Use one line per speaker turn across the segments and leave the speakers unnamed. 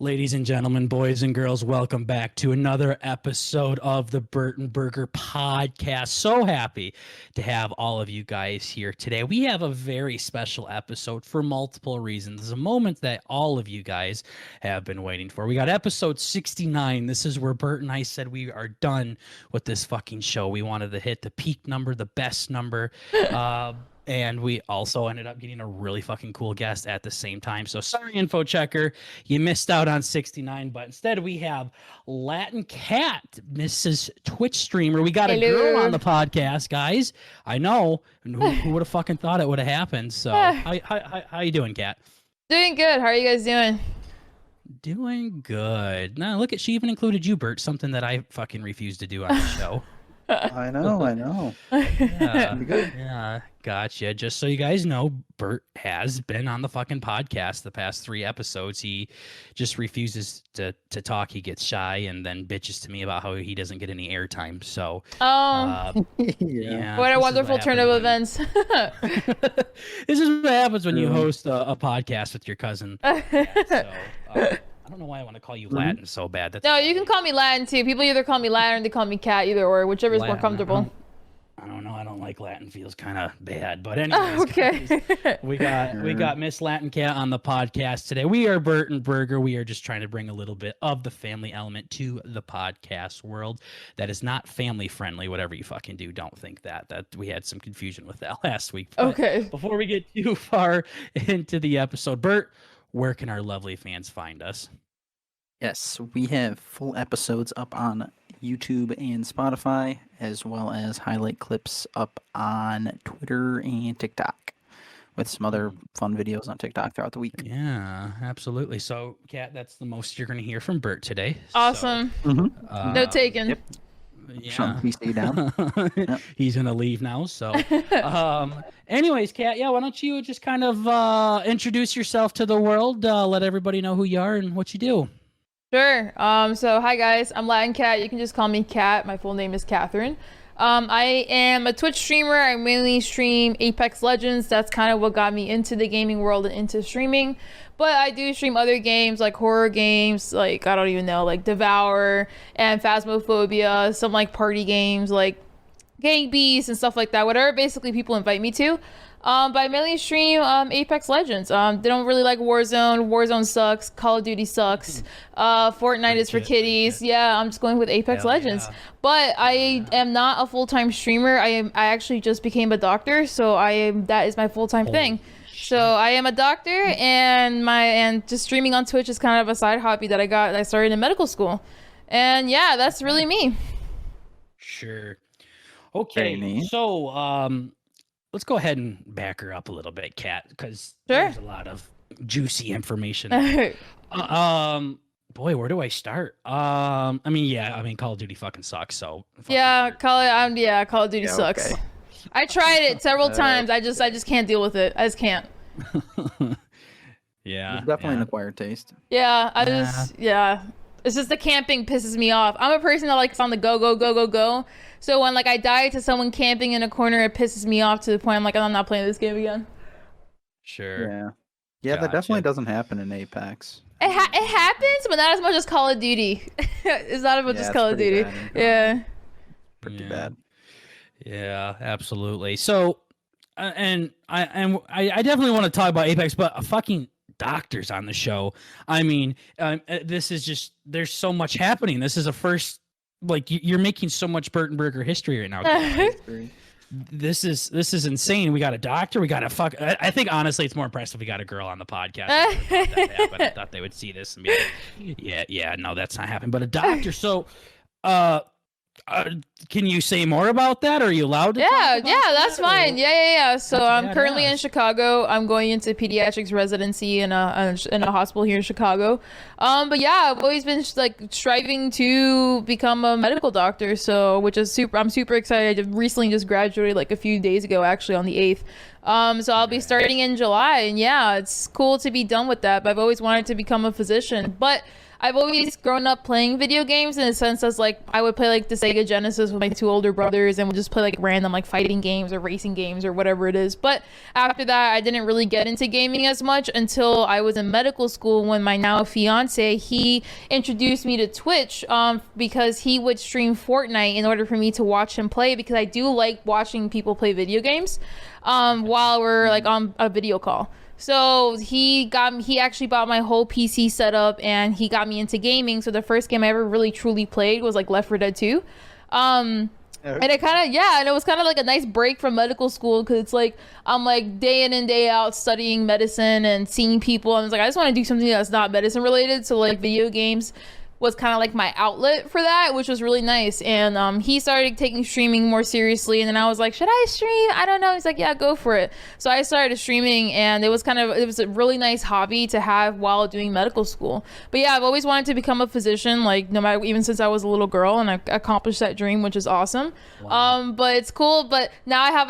Ladies and gentlemen, boys and girls, welcome back to another episode of the Burton Burger podcast. So happy to have all of you guys here today. We have a very special episode for multiple reasons. It's a moment that all of you guys have been waiting for. We got episode 69. This is where Bert and I said we are done with this fucking show. We wanted to hit the peak number, the best number. And we also ended up getting a really fucking cool guest at the same time. So sorry, info checker, you missed out on 69, but instead we have LatinKatt, Mrs. Twitch streamer. We got a girl on the podcast, guys. I know. Who would have fucking thought it would have happened? So how you doing, Kat?
Doing good. How are you guys doing?
Doing good. Now look at, she even included you, Bert, something that I fucking refuse to do on the show.
I know.
Yeah, gotcha. Just so you guys know, Bert has been on the fucking podcast the past 3 episodes. He just refuses to talk. He gets shy and then bitches to me about how he doesn't get any airtime. So, yeah.
What a wonderful turn of events.
This is what happens when you host a podcast with your cousin. So, I don't know why I want to call you Latin so bad.
No, you can call me Latin too. People either call me Latin or they call me Cat, either or, whichever is more comfortable.
I don't know. I don't like Latin. Feels kind of bad. But anyways,
okay.
Guys, we got Miss LatinKatt on the podcast today. We are Burton Burger. We are just trying to bring a little bit of the family element to the podcast world. That is not family friendly. Whatever you fucking do, don't think that we had some confusion with that last week. But
okay.
Before we get too far into the episode, Bert, where can our lovely fans find us?
Yes, we have full episodes up on YouTube and Spotify, as well as highlight clips up on Twitter and TikTok, with some other fun videos on TikTok throughout the week.
Yeah, absolutely. So, Kat, that's the most you're going to hear from Bert today.
Awesome.
So,
no taken.
Yep.
Yeah.
Sean, please stay down. Yep.
He's gonna leave now. So, anyways, Kat, why don't you just kind of introduce yourself to the world? Let everybody know who you are and what you do.
Sure. So hi guys, I'm LatinKatt. You can just call me Kat. My full name is Catherine. I am a Twitch streamer. I mainly stream Apex Legends. That's kind of what got me into the gaming world and into streaming. But I do stream other games like horror games, like I don't even know, like Devour and Phasmophobia, some like party games like Gang Beasts and stuff like that. Whatever basically people invite me to. But I mainly stream Apex Legends. They don't really like Warzone. Warzone sucks. Call of Duty sucks. Fortnite is for kiddies. Yeah, I'm just going with Apex Legends. Yeah. But I am not a full-time streamer. I actually just became a doctor, so that is my full-time thing. So I am a doctor, and just streaming on Twitch is kind of a side hobby that I started in medical school. And yeah, that's really me.
Sure. Okay. So let's go ahead and back her up a little bit, Kat, because there's a lot of juicy information. Boy, where do I start? Call of Duty fucking sucks. So
Call of Duty sucks. Okay. I tried it several times. I just can't deal with it. I just can't.
Yeah,
it's definitely an acquired taste.
Yeah, it's just the camping pisses me off. I'm a person that likes on the go. So when like I die to someone camping in a corner, it pisses me off to the point I'm like, I'm not playing this game again.
Sure.
Yeah, that definitely doesn't happen in Apex.
It happens, but not as much as Call of Duty. It's not as much as Call of Duty.
Pretty bad.
Yeah, absolutely. So, I definitely want to talk about Apex, but fucking doctors on the show. I mean, this is just, there's so much happening. This is a first, like, you're making so much Burton Burger history right now. This is insane. We got a doctor. We got a I think honestly, it's more impressive we got a girl on the podcast. I thought they would see this and be like, yeah, no, that's not happening. But a doctor. So, can you say more about that? Are you allowed to?
Yeah, that's fine. Yeah. So I'm currently in Chicago. I'm going into pediatrics residency in a hospital here in Chicago. But yeah, I've always been like striving to become a medical doctor. So, I'm super excited. I recently just graduated like a few days ago, actually on the 8th. So I'll be starting in July, and yeah, it's cool to be done with that. But I've always wanted to become a physician, but I've always grown up playing video games in a sense as like I would play like the Sega Genesis with my two older brothers and we'd just play like random like fighting games or racing games or whatever it is. But after that, I didn't really get into gaming as much until I was in medical school when my now fiance, he introduced me to Twitch because he would stream Fortnite in order for me to watch him play because I do like watching people play video games while we're like on a video call. So he actually bought my whole PC setup and he got me into gaming. So the first game I ever really truly played was like Left 4 Dead 2. And it kind of, and it was kind of like a nice break from medical school because it's like I'm like day in and day out studying medicine and seeing people. And I was like, I just want to do something that's not medicine related. So like video games was kind of like my outlet for that, which was really nice. And he started taking streaming more seriously, and then I was like, should I stream? I don't know. He's like, yeah, go for it. So I started streaming, and it was a really nice hobby to have while doing medical school. But yeah, I've always wanted to become a physician, like no matter, even since I was a little girl, and I accomplished that dream, which is awesome. Wow. But it's cool. But now I have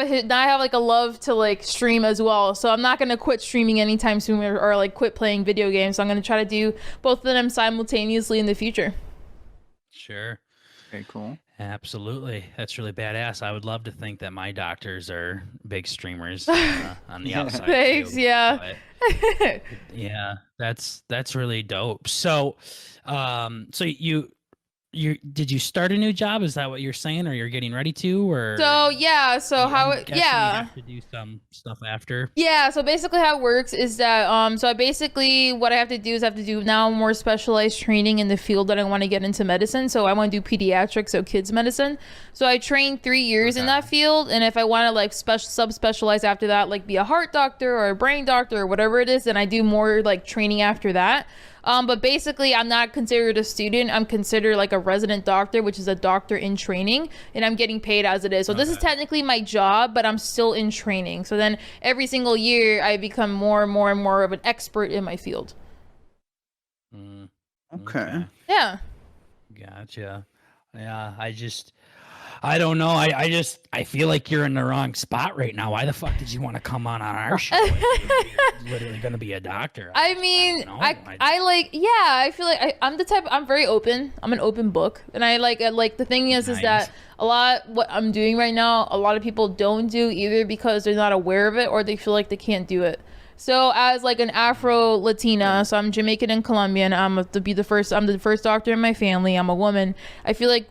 like a love to like stream as well. So I'm not gonna quit streaming anytime soon or like quit playing video games. So I'm gonna try to do both of them simultaneously in the future.
Sure.
Very cool.
Absolutely. That's really badass. I would love to think that my doctors are big streamers on the outside.
Thanks.
Too,
yeah.
Yeah, that's really dope. So, so did you start a new job? Is that what you're saying, or you're getting ready to, or?
So yeah, so how it,
you have to do some stuff after.
Yeah, so basically how it works is that so what I have to do is I have to do now more specialized training in the field that I want to get into medicine. So I want to do pediatrics, so kids medicine. So I trained 3 years in that field, and if I want to like subspecialize after that, like be a heart doctor or a brain doctor or whatever it is, then I do more like training after that. But basically, I'm not considered a student. I'm considered like a resident doctor, which is a doctor in training, and I'm getting paid as it is. So this is technically my job, but I'm still in training. So then every single year, I become more and more and more of an expert in my field.
Okay.
Yeah.
Gotcha. Yeah, I don't know. I feel like you're in the wrong spot right now. Why the fuck did you want to come on our show? You're literally going to be a doctor.
I feel like I'm the type, I'm very open. I'm an open book. And I like the thing is that what I'm doing right now, a lot of people don't do either because they're not aware of it or they feel like they can't do it. So as like an Afro Latina, so I'm Jamaican and Colombian. I'm the first doctor in my family. I'm a woman. I feel like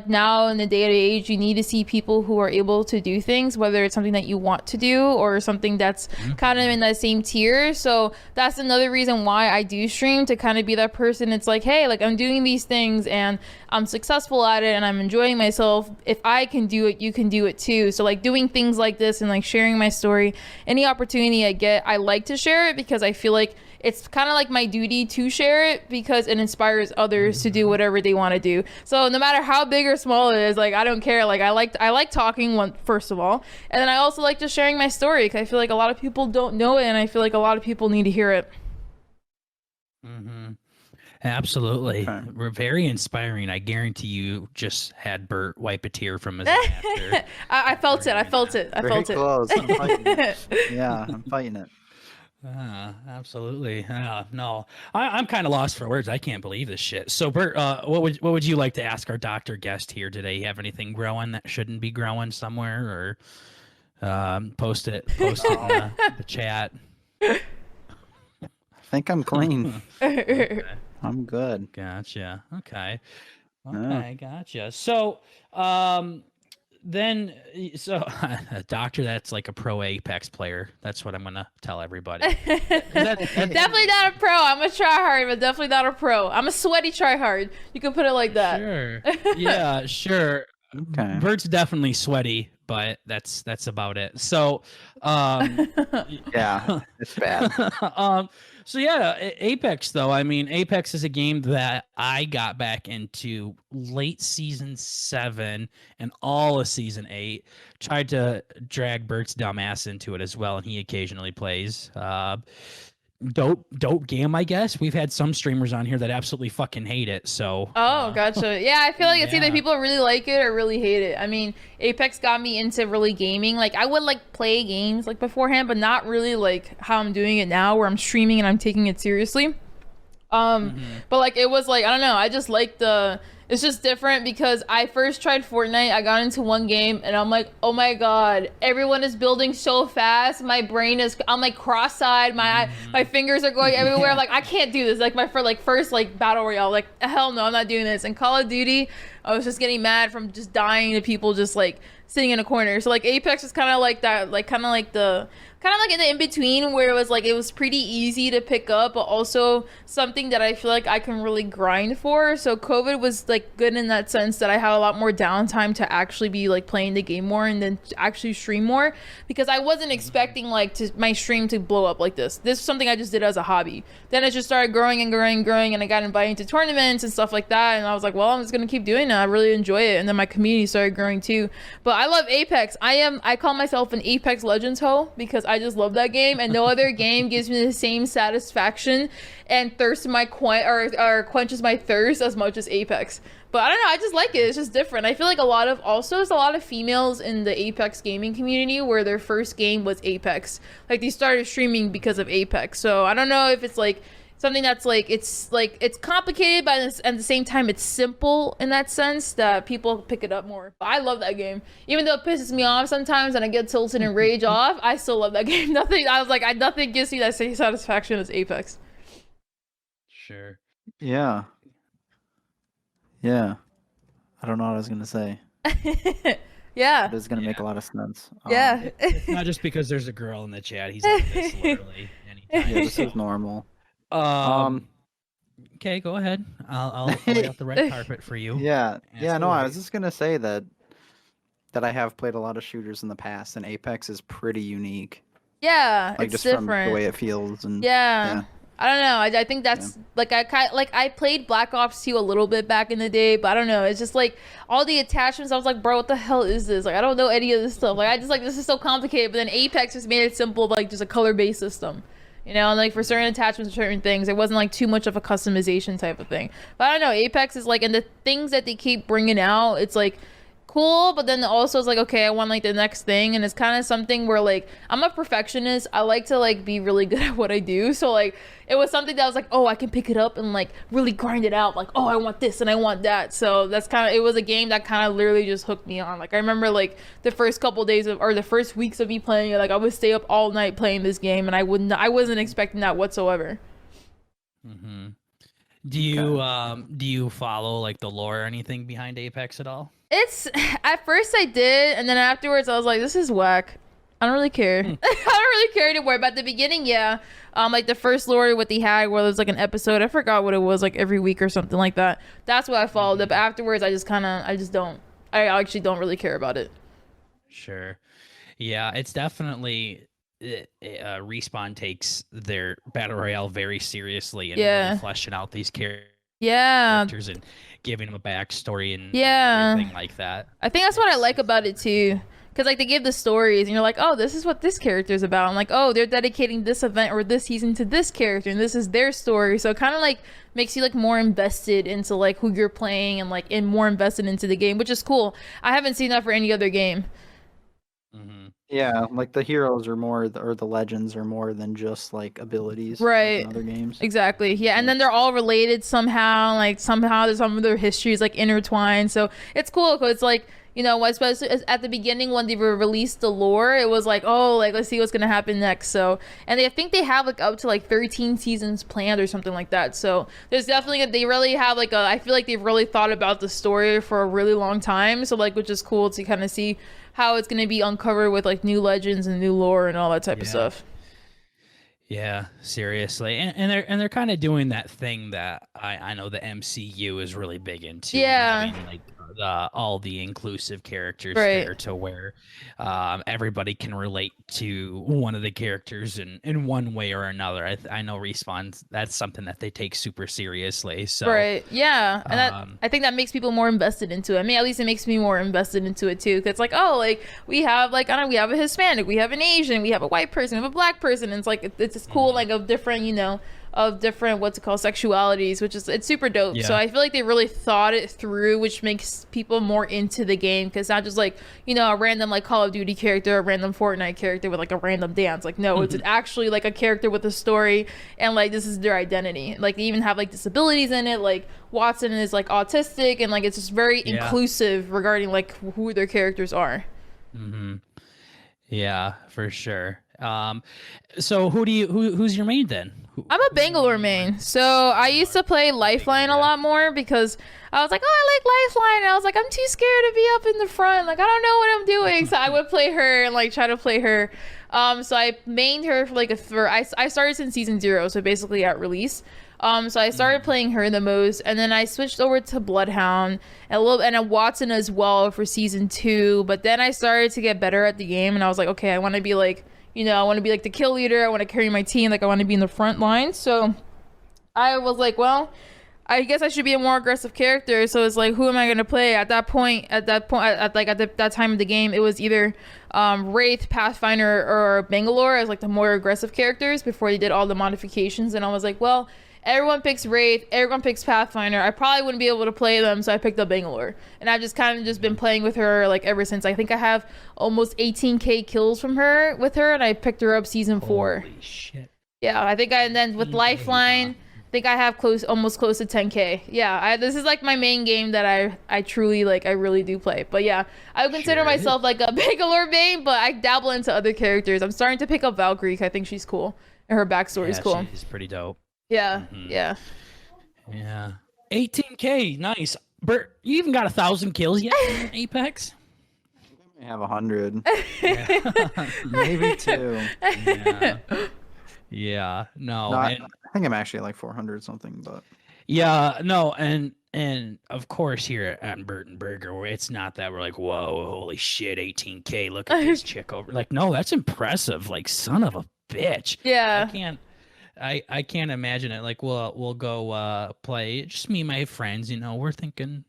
now in the day and age, you need to see people who are able to do things, whether it's something that you want to do or something that's kind of in that same tier. So that's another reason why I do stream, to kind of be that person. It's like, hey, like I'm doing these things and I'm successful at it and I'm enjoying myself. If I can do it, you can do it too. So like doing things like this and like sharing my story, any opportunity I get, I like to share it because I feel like it's kind of like my duty to share it because it inspires others to do whatever they want to do. So no matter how big or small it is, like I don't care. Like I like talking first of all, and then I also like just sharing my story because I feel like a lot of people don't know it, and I feel like a lot of people need to hear it.
Absolutely. We're very inspiring. I guarantee you just had Bert wipe a tear from his eye after.
I felt it. I felt it.
Very close. I'm fighting it. Yeah, I'm fighting it.
Absolutely. No, I'm kind of lost for words. I can't believe this shit. So Bert, what would you like to ask our doctor guest here today? You have anything growing that shouldn't be growing somewhere, or post it in the chat?
I think I'm clean.
Okay.
I'm good.
Gotcha. Okay.
Yeah.
Gotcha. So, then, a doctor that's like a pro Apex player. That's what I'm gonna tell everybody.
Definitely not a pro. I'm a tryhard, but definitely not a pro. I'm a sweaty tryhard. You can put it like that.
Sure. Yeah. Sure.
Okay.
Bert's definitely sweaty, but that's about it. So,
Yeah, it's bad.
So yeah, Apex though. I mean, Apex is a game that I got back into late season 7 and all of season 8. Tried to drag Bert's dumb ass into it as well, and he occasionally plays. dope game, I guess. We've had some streamers on here that absolutely fucking hate it. So
Oh, gotcha. Yeah, I feel like it's either
yeah.
people really like it or really hate it. I mean, Apex got me into really gaming. Like, I would like play games like beforehand, but not really like how I'm doing it now, where I'm streaming and I'm taking it seriously. But like it was like I don't know. I just like the. It's just different because I first tried Fortnite. I got into one game and I'm like, oh my god, everyone is building so fast. My brain is. I'm like cross-eyed. My fingers are going everywhere.
Yeah.
I'm like I can't do this. Like my first like battle royale. Like hell no, I'm not doing this. And Call of Duty, I was just getting mad from just dying to people just like sitting in a corner. So like Apex was kind of like that. Like kind of like the. Kind of like in the in-between where it was pretty easy to pick up, but also something that I feel like I can really grind for. So COVID was like good in that sense that I had a lot more downtime to actually be like playing the game more and then actually stream more, because I wasn't expecting like my stream to blow up like this. This is something I just did as a hobby. Then it just started growing and growing and growing, and I got invited to tournaments and stuff like that, and I was like, well, I'm just gonna keep doing it. I really enjoy it. And then my community started growing too. But I love Apex. I call myself an Apex Legends hoe because I just love that game, and no other game gives me the same satisfaction and thirst my or quenches my thirst as much as Apex. But I don't know, I just like it. It's just different. I feel like there's a lot of females in the Apex gaming community where their first game was Apex. Like they started streaming because of Apex. So I don't know if it's like something that's like it's complicated, but at the same time it's simple in that sense that people pick it up more. But I love that game, even though it pisses me off sometimes and I get tilted and rage off. I still love that game. Nothing gives me that same satisfaction as Apex.
Sure.
Yeah. Yeah. I don't know what I was gonna say.
Yeah.
But it's gonna make a lot of sense.
Yeah.
It's not just because there's a girl in the chat. He's like this literally anytime.
Yeah, this is normal.
Okay, go ahead. I'll lay out the red carpet for you.
Yeah. Yeah, no, I was
Absolutely.
just gonna say that I have played a lot of shooters in the past, and Apex is pretty unique.
Yeah,
Like
it's
just from
different.
the way it feels and
Yeah. I don't know. I think that's like I played Black Ops 2 a little bit back in the day, but I don't know. It's just like all the attachments. I was like, bro, what the hell is this? Like, I don't know any of this stuff. Like, I just like this is so complicated. But then Apex just made it simple, like just a color-based system. You know, and like for certain attachments, certain things, it wasn't like too much of a customization type of thing. But I don't know. Apex is like, and the things that they keep bringing out, it's like cool, but then also it's like, okay, I want like the next thing, and it's kind of something where like I'm a perfectionist. I like to like be really good at what I do, so like it was something that I was like, oh, I can pick it up and like really grind it out, like, oh, I want this and I want that. So that's kind of, it was a game that kind of literally just hooked me on. Like I remember like the first couple days of, or the first weeks of me playing it, like I would stay up all night playing this game, and I wasn't expecting that whatsoever.
Mm-hmm. Do you follow like the lore or anything behind Apex at all?
It's at first I did, and then afterwards I was like, this is whack. I don't really care. I don't really care anymore. But at the beginning, yeah. Like the first lore what they had where there was like an episode, I forgot what it was, like every week or something like that. That's what I followed up. Afterwards I actually don't really care about it.
Sure. Yeah, it's definitely Respawn takes their battle royale very seriously and really fleshing out these
Yeah.
characters and giving them a backstory and
Yeah.
everything like that.
I think that's what I like about it too. Because like they give the stories and you're like, oh, this is what this character is about. I'm like, oh, they're dedicating this event or this season to this character and this is their story. So it kind of like makes you like more invested into like who you're playing and like more invested into the game, which is cool. I haven't seen that for any other game.
Mm-hmm.
yeah, like the heroes are more, or the legends are more than just like abilities, like
Right.
in other games.
Exactly. Yeah, and then they're all related somehow. Like somehow there's some of their histories like intertwined. So it's cool because it's like, you know, especially at the beginning when they released the lore, it was like, oh, like let's see what's gonna happen next. So, and I think they have like up to like 13 seasons planned or something like that. So there's definitely they really have like I feel like they've really thought about the story for a really long time. So like, which is cool to kind of see how it's gonna be uncovered with like new legends and new lore and all that type of stuff.
Yeah, seriously, and they're kind of doing that thing that I know the MCU is really big into.
Yeah.
Having like all the inclusive characters
Right.
there to where everybody can relate to one of the characters in one way or another. I know Respawn, that's something that they take super seriously. So
Right. Yeah. And that
um,
I think that makes people more invested into it. I mean, at least it makes me more invested into it too. 'Cause it's like, oh, like we have like I don't know, we have a Hispanic, we have an Asian, we have a white person, we have a black person. And it's like it's just cool, like of different, of different what's it called sexualities, which is it's super dope. So
Yeah.
I feel like they really thought it through, which makes people more into the game because not just like a random like Call of Duty character, a random Fortnite character with like a random dance. Like no, it's actually like a character with a story and like this is their identity. Like they even have like disabilities in it. Like Watson is like autistic and like it's just very
Yeah.
inclusive regarding like who their characters are.
yeah, for sure. So who's your main then?
I'm a Bangalore main. So I used to play Lifeline a lot more because I was like, oh, I like Lifeline. And I was like, I'm too scared to be up in the front. Like, I don't know what I'm doing. So I would play her and like try to play her. So I mained her for like I started since season 0. So basically at release. So I started playing her the most, and then I switched over to Bloodhound and a Watson as well for season 2. But then I started to get better at the game, and I was like, okay, I want to be like, I want to be like the kill leader. I want to carry my team. Like I want to be in the front line. So I was like, well, I guess I should be a more aggressive character. So it's like, who am I gonna play at that point? At that time of the game, it was either Wraith, Pathfinder, or Bangalore as like the more aggressive characters before they did all the modifications. And I was like, well, everyone picks Wraith, everyone picks Pathfinder. I probably wouldn't be able to play them, so I picked up Bangalore. And I've just kind of just been playing with her like ever since. I think I have almost 18k kills from her with her, and I picked her up season 4.
Holy shit.
Yeah, I think and then with Lifeline, I think I have almost close to 10k. Yeah, this is like my main game that I truly like. I really do play. But yeah, I would consider myself like a Bangalore main, but I dabble into other characters. I'm starting to pick up Valkyrie. I think she's cool, and her backstory is cool.
She's pretty dope.
Yeah, yeah.
18k, nice. Bert, you even got 1,000 kills yet in Apex?
I have 100,
Yeah.
maybe 2.
Yeah. No.
No, I
and,
think I'm actually at like 400 something, but
yeah. No. And of course here at Burton Burger, it's not that we're like, whoa, holy shit, 18k. Look at this chick over. Like, no, that's impressive. Like, son of a bitch.
Yeah.
I can't imagine it. Like we'll go play, just me and my friends, we're thinking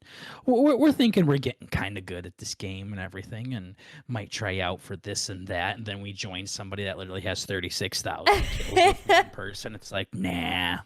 we're getting kind of good at this game and everything, and might try out for this and that, and then we join somebody that literally has 36,000 kills with one person. It's like nah.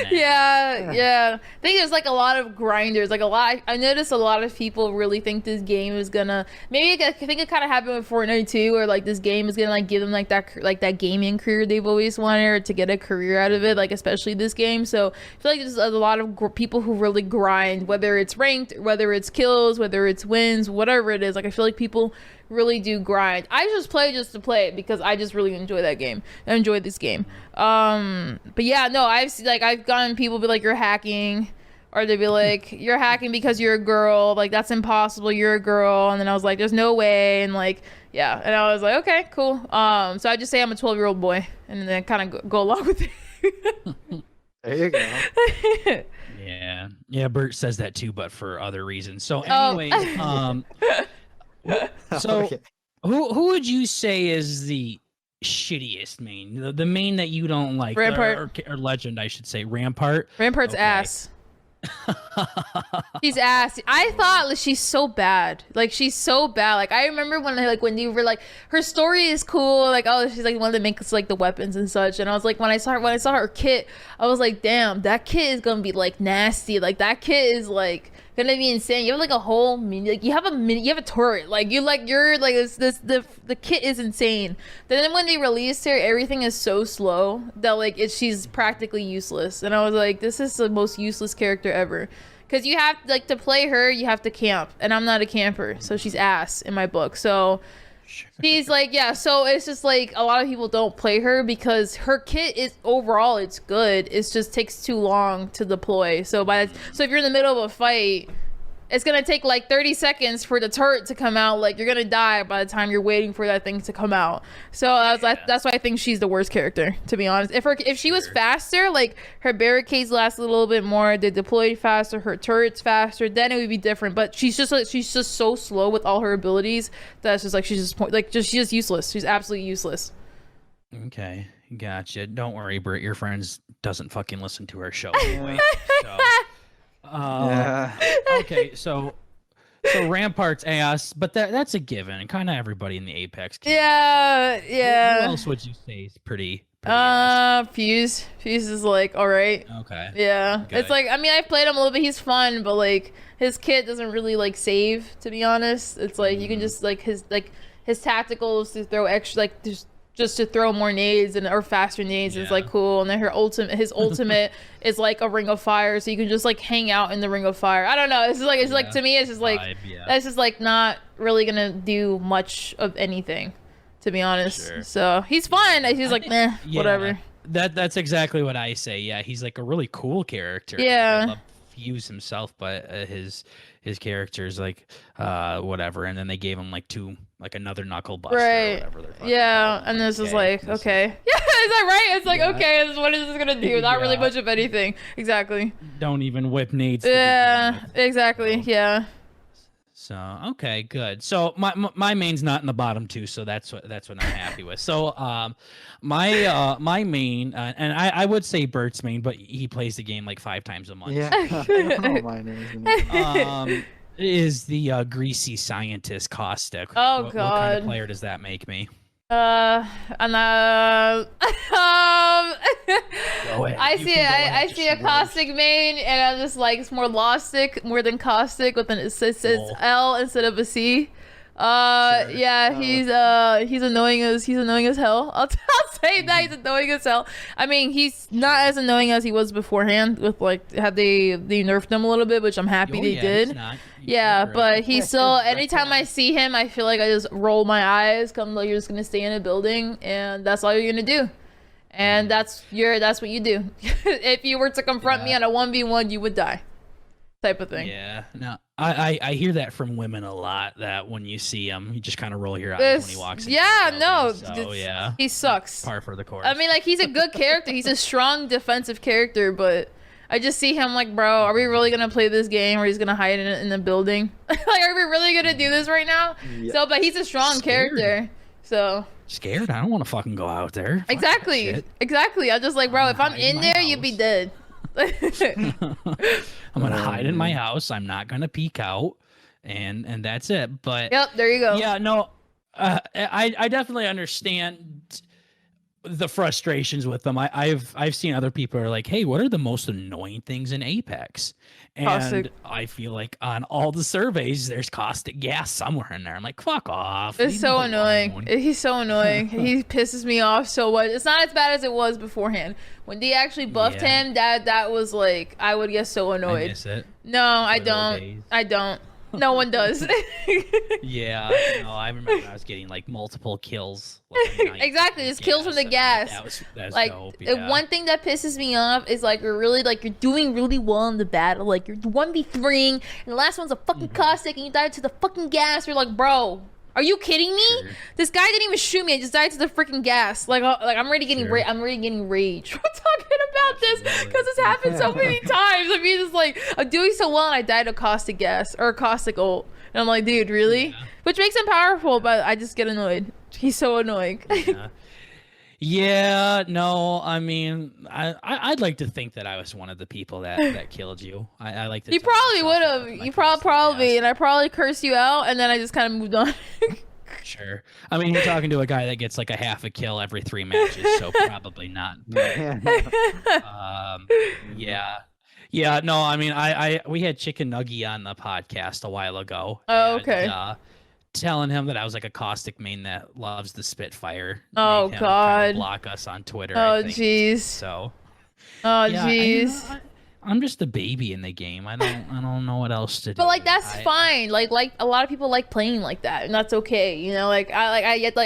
Yeah. I think there's like a lot of grinders, like I noticed a lot of people really think this game is gonna I think it kind of happened with Fortnite too, where like this game is gonna like give them like that gaming career they've always wanted, or to get a career out of it, like especially this game. So I feel like there's a lot of people who really grind, whether it's ranked, whether it's kills, whether it's wins, whatever it is. Like I feel like people really do grind. I just play just to play it because I just really enjoy that game. I enjoy this game. But yeah, no, I've gotten people be like, you're hacking, or they'd be like, you're hacking because you're a girl, like that's impossible, you're a girl. And then I was like, there's no way. And like, yeah, and I was like, okay, cool. So I just say I'm a 12-year-old boy, and then kind of go along with it.
there you go.
Yeah, Bert says that too, but for other reasons. So anyway, so
Okay.
who would you say is the shittiest main, the main that you don't like?
Rampart.
Or Legend, I should say. Rampart.
Rampart's
Okay.
ass. She's ass. I thought she's so bad. Like she's so bad. Like I remember when you were like, her story is cool. Like, oh, she's like one that makes like the weapons and such. And I was like, when I saw her kit, I was like, damn, that kit is gonna be like nasty. Like that kit is like gonna be insane. You have like a whole mini, like you have a turret. Like the kit is insane. Then when they released her, everything is so slow that like she's practically useless. And I was like, this is the most useless character ever. Because you have like to play her, you have to camp, and I'm not a camper, so she's ass in my book. So she's like, yeah, so it's just like a lot of people don't play her because her kit is overall it's good. It just takes too long to deploy. So if you're in the middle of a fight, it's gonna take like 30 seconds for the turret to come out. Like you're gonna die by the time you're waiting for that thing to come out. So that's why I think she's the worst character, to be honest. If she was faster, like her barricades last a little bit more, they deployed faster, her turrets faster, then it would be different. But she's just so slow with all her abilities that it's just like she's just useless. She's absolutely useless.
Okay, gotcha. Don't worry, Britt. Your friends doesn't fucking listen to our show anyway. So, okay, so Rampart's ass, but that's a given. Kind of everybody in the Apex community.
Yeah.
Who else would you say is pretty ass?
Fuse is like all right.
Okay.
Yeah,
Good.
it's like, I mean, I've played him a little bit. He's fun, but like his kit doesn't really like save. To be honest, it's like you can just like his tacticals to throw extra like just to throw more nades or faster nades is like cool. And then his ultimate is like a ring of fire, so you can just like hang out in the ring of fire. I don't know. It's like to me, it's just like that's just like not really gonna do much of anything, to be honest. Sure. So he's fun. He's like, nah, whatever.
That's exactly what I say. Yeah, he's like a really cool character.
Yeah.
I love Fuse himself, but his character's like whatever. And then they gave him like another knuckle buster or whatever.
Yeah, and this is like, okay. Yeah, is that right? It's like, okay, what is this gonna do? Not really much of anything. Exactly.
Don't even whip nades.
Yeah, exactly. Yeah.
So okay, good. So my main's not in the bottom two, so that's what I'm happy with. So my main and I would say Bert's main, but he plays the game like 5 times a month.
Yeah, I know mine
is the greasy scientist Caustic.
Oh
what
God!
What kind of player does that make me?
I see a caustic main, and I'm just like, it's more Lostic more than caustic, with it says L instead of a C. Sure. Yeah, he's annoying as hell. I'll say that he's annoying as hell. I mean, he's not as annoying as he was beforehand. With like, have they nerfed him a little bit, which I'm happy they did. But he's still. Anytime I see him, I feel like I just roll my eyes. Come, like you're just gonna stay in a building, and that's all you're gonna do. And that's what you do. If you were to confront me on a 1v1, you would die. Type of thing.
Yeah. No, I hear that from women a lot. That when you see him, you just kind of roll your eyes when he walks in.
Yeah. No.
So, yeah.
He sucks.
Par for the course.
I mean, like, he's a good character. He's a strong defensive character, but I just see him like, bro, are we really gonna play this game, or he's gonna hide in the building? Like, are we really gonna do this right now? Yeah. So, but he's a strong character. So.
Scared? I don't want to fucking go out there.
Exactly. I'm just like, bro, if I'm in there, you'd be dead.
I'm gonna hide in my house. I'm not gonna peek out, and that's it. But
yep, there you go.
Yeah, no, I definitely understand the frustrations with them. I've seen other people are like, hey, what are the most annoying things in Apex? And caustic. I feel like on all the surveys, there's caustic gas somewhere in there. I'm like, fuck off.
It's so annoying. He's so annoying. He pisses me off so much. It's not as bad as it was beforehand. When they actually buffed him, that was like, I would get so annoyed.
I miss it.
No, I don't. No one does.
Yeah, no, I remember I was getting like multiple kills. Like,
exactly, it's kills from the gas.
That was
like
dope, yeah.
One thing that pisses me off is like you're doing really well in the battle. Like you're 1v3, and the last one's a fucking caustic, and you died to the fucking gas. You're like, bro, are you kidding me? Sure. This guy didn't even shoot me. I just died to the freaking gas. Like I'm already getting I'm already getting rage. We're talking about this because it's happened so many times. I mean, it's like I'm doing so well and I died of caustic gas or caustic ult, and I'm like, dude, really? Yeah. Which makes him powerful, but I just get annoyed. He's so annoying.
Yeah, no, I mean, I'd like to think that I was one of the people that killed you. I like to.
You probably would have. You probably, and I probably cursed you out, and then I just kind of moved on.
Sure. I mean, you're talking to a guy that gets like a half a kill every 3 matches, so probably not. But, yeah. No, I mean, we had Chicken Nuggy on the podcast a while ago.
Oh, okay.
And, telling him that I was like a caustic main that loves the Spitfire.
Oh God!
Block us on Twitter.
Oh jeez.
So.
Oh jeez.
I'm just a baby in the game. I don't know what else to do.
But like that's fine. Like a lot of people like playing like that, and that's okay. You know, I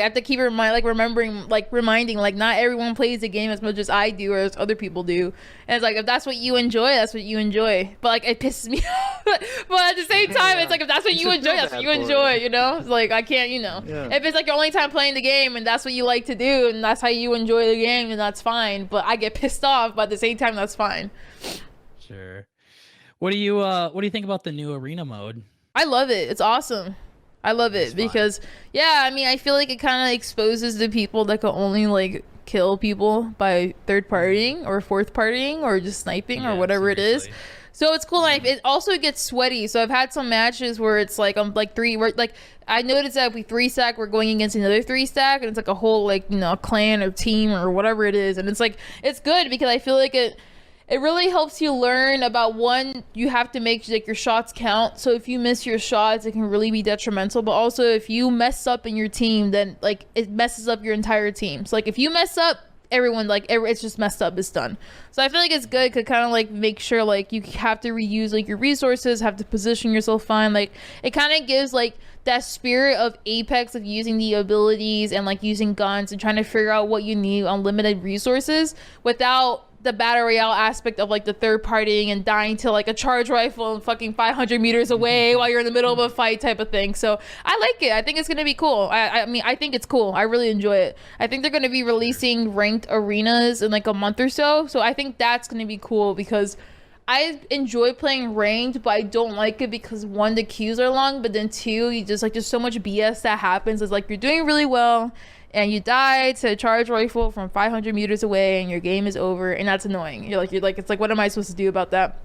have to keep reminding like not everyone plays the game as much as I do or as other people do. And it's like if that's what you enjoy, that's what you enjoy. But like it pisses me off. But at the same time, it's like if that's what you enjoy, that's what you enjoy, you know? It's like I can't, you know.
Yeah.
If it's like your only time playing the game and that's what you like to do and that's how you enjoy the game, then that's fine. But I get pissed off, but at the same time, that's fine.
Sure. What do you think about the new arena mode?
I love it. It's awesome. I love it because yeah, I mean, I feel like it kind of exposes the people that can only like kill people by third partying or fourth partying or just sniping or whatever it is. So it's cool. Like it also gets sweaty. So I've had some matches where it's like I'm like I noticed that if we 3-stack, we're going against another 3-stack, and it's like a whole like, you know, clan or team or whatever it is, and it's like it's good because I feel like it really helps you learn about, one, you have to make like your shots count. So if you miss your shots, it can really be detrimental. But also if you mess up in your team, then like it messes up your entire team. So like if you mess up, everyone like it's just messed up, it's done. So I feel like it's good to kind of like make sure like you have to reuse like your resources, have to position yourself fine. Like it kind of gives like that spirit of Apex of using the abilities and like using guns and trying to figure out what you need on limited resources without the battle royale aspect of like the third partying and dying to like a charge rifle and fucking 500 meters away while you're in the middle of a fight type of thing. So I like it. I think it's gonna be cool. I mean, I think it's cool. I really enjoy it. I think they're gonna be releasing ranked arenas in like a month or so. So I think that's gonna be cool because I enjoy playing ranked, but I don't like it because, one, the queues are long, but then two, you just like there's so much BS that happens. It's like you're doing really well and you die to a charge rifle from 500 meters away and your game is over, and that's annoying. You're like it's like, what am I supposed to do about that?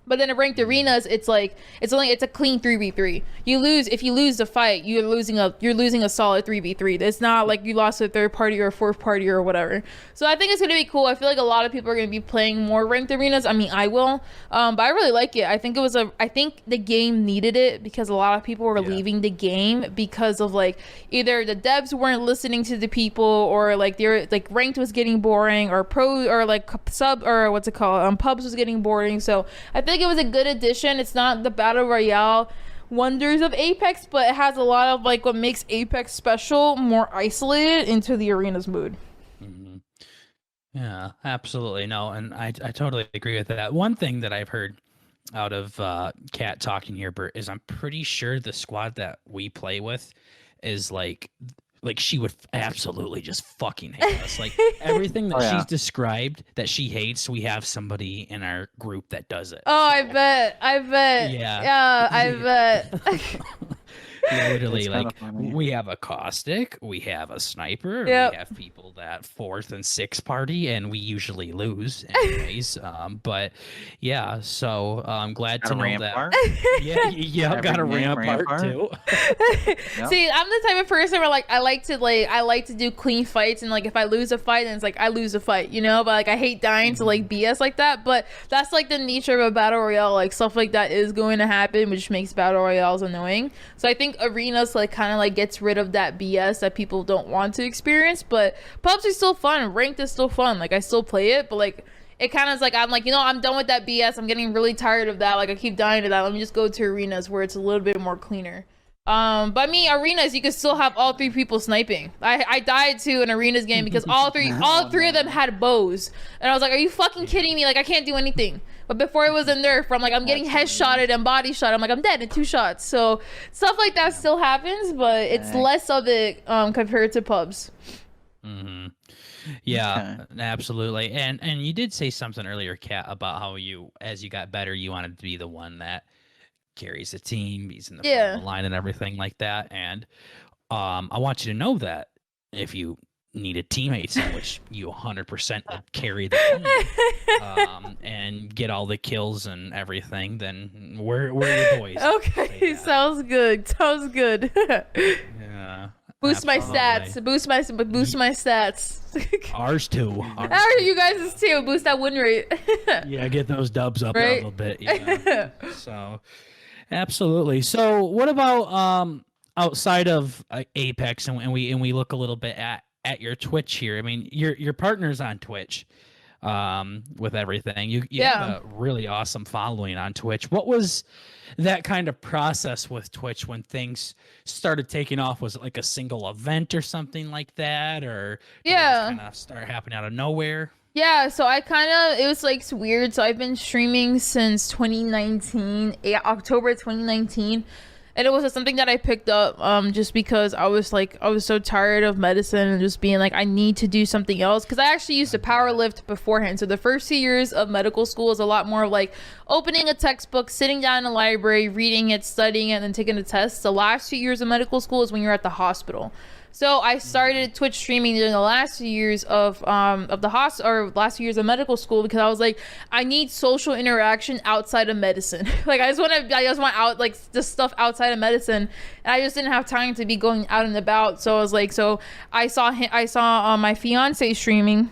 But then in ranked arenas, it's like it's a clean 3v3. If you lose the fight, you're losing a solid 3v3. It's not like you lost to a third party or a fourth party or whatever. So I think it's gonna be cool. I feel like a lot of people are gonna be playing more ranked arenas. I mean, I will, but I really like it. I think the game needed it because a lot of people were leaving the game because of like either the devs weren't listening to the people or like they're like ranked was getting boring or pro or like sub or what's it called pubs was getting boring. So I think it was a good addition. It's not the battle royale wonders of Apex, but it has a lot of like what makes Apex special, more isolated into the arenas mood.
Mm-hmm. Yeah, absolutely. No, and I totally agree with that. One thing that I've heard out of Kat talking here, Bert, is I'm pretty sure the squad that we play with is like she would absolutely just fucking hate us. Like everything that she's described that she hates, we have somebody in our group that does it.
Oh, so. I bet. Yeah, I bet.
Yeah, literally, like we have a caustic, we have a sniper, we have people that fourth and sixth party, and we usually lose anyways. But yeah, so I'm glad to know that. Yeah, got a rampart too.
See, I'm the type of person where like I like to do clean fights, and like if I lose a fight, then it's like I lose a fight, you know. But like I hate dying to like BS like that. But that's like the nature of a battle royale. Like stuff like that is going to happen, which makes battle royales annoying. So I think arenas like kind of like gets rid of that BS that people don't want to experience. But pubs are still fun, ranked is still fun, like I still play it, but like it kind of is like I'm like, you know, I'm done with that BS. I'm getting really tired of that. Like I keep dying to that. Let me just go to arenas where it's a little bit more cleaner. But I mean, arenas you can still have all three people sniping. I died to an arenas game because all three of them had bows, and I was like, are you fucking kidding me? Like I can't do anything. But before it was a nerf, I'm like, I'm getting headshotted and body shot. I'm like, I'm dead in 2 shots. So stuff like that still happens, but it's less of it compared to pubs.
Mm-hmm. Yeah, absolutely. And you did say something earlier, Kat, about how you, as you got better, you wanted to be the one that carries a team, he's in the front of the line and everything like that. And I want you to know that if you needed teammates in which you 100% would carry the team and get all the kills and everything, then we're your boys.
Okay, sounds good.
Yeah.
Boost my stats. Boost my stats.
Ours too.
You guys too. Boost that win rate.
Yeah, get those dubs up a little bit. Yeah. So, absolutely. So, what about outside of Apex, and we look a little bit at your Twitch here? I mean, your partner's on Twitch. With everything, you have a really awesome following on Twitch. What was that kind of process with Twitch when things started taking off? Was it like a single event or something like that, or did it just kind of start happening out of nowhere?
Yeah, so it was like weird. So I've been streaming since 2019, October 2019. And it was just something that I picked up just because I was so tired of medicine and just being like, I need to do something else. Because I actually used to power lift beforehand. So the first 2 years of medical school is a lot more like opening a textbook, sitting down in a library, reading it, studying it, and then taking a test. The last 2 years of medical school is when you're at the hospital. So I started Twitch streaming during the last few years of the last few years of medical school because I was like, I need social interaction outside of medicine. Like I just want out like this stuff outside of medicine, and I just didn't have time to be going out and about. So I was like, I saw my fiance streaming.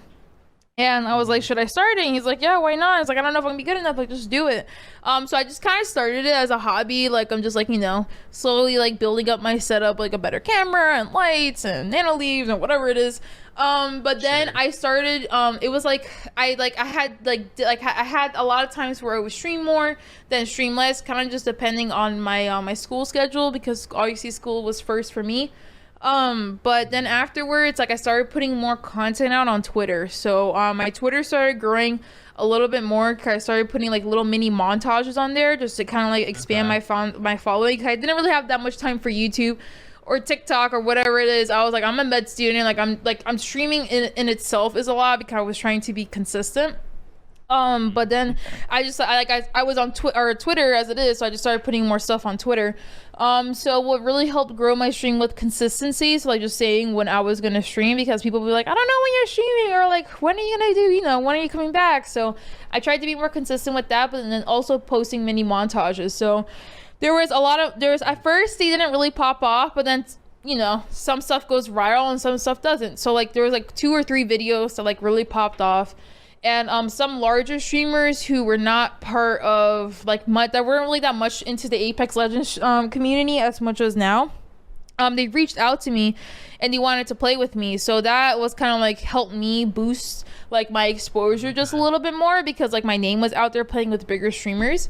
And I was like, should I start it? And he's like, yeah, why not? It's like, I don't know if I'm gonna be good enough. Like, just do it. So I just kind of started it as a hobby. Like, I'm just like, slowly like building up my setup, like a better camera and lights and nano leaves and whatever it is. But then I started. It was like I had a lot of times where I would stream more, then stream less, kind of just depending on my school schedule because obviously school was first for me. But then afterwards, like I started putting more content out on Twitter. So my Twitter started growing a little bit more because I started putting like little mini montages on there just to kind of like expand my following. 'Cause I didn't really have that much time for YouTube or TikTok or whatever it is. I was like, I'm a med student. I'm streaming in itself is a lot because I was trying to be consistent. But then I was on Twitter as it is, so I just started putting more stuff on Twitter. So what really helped grow my stream with consistency, so like just saying when I was gonna stream, because people would be like, I don't know when you're streaming, or like, when are you gonna do, when are you coming back? So I tried to be more consistent with that, but then also posting mini montages. So at first they didn't really pop off, but then some stuff goes viral and some stuff doesn't. So like there was like 2 or 3 videos that like really popped off. And some larger streamers who were not part of that weren't really that much into the Apex Legends community as much as now, they reached out to me and they wanted to play with me. So that was kind of like helped me boost like my exposure just a little bit more because like my name was out there playing with bigger streamers.
Is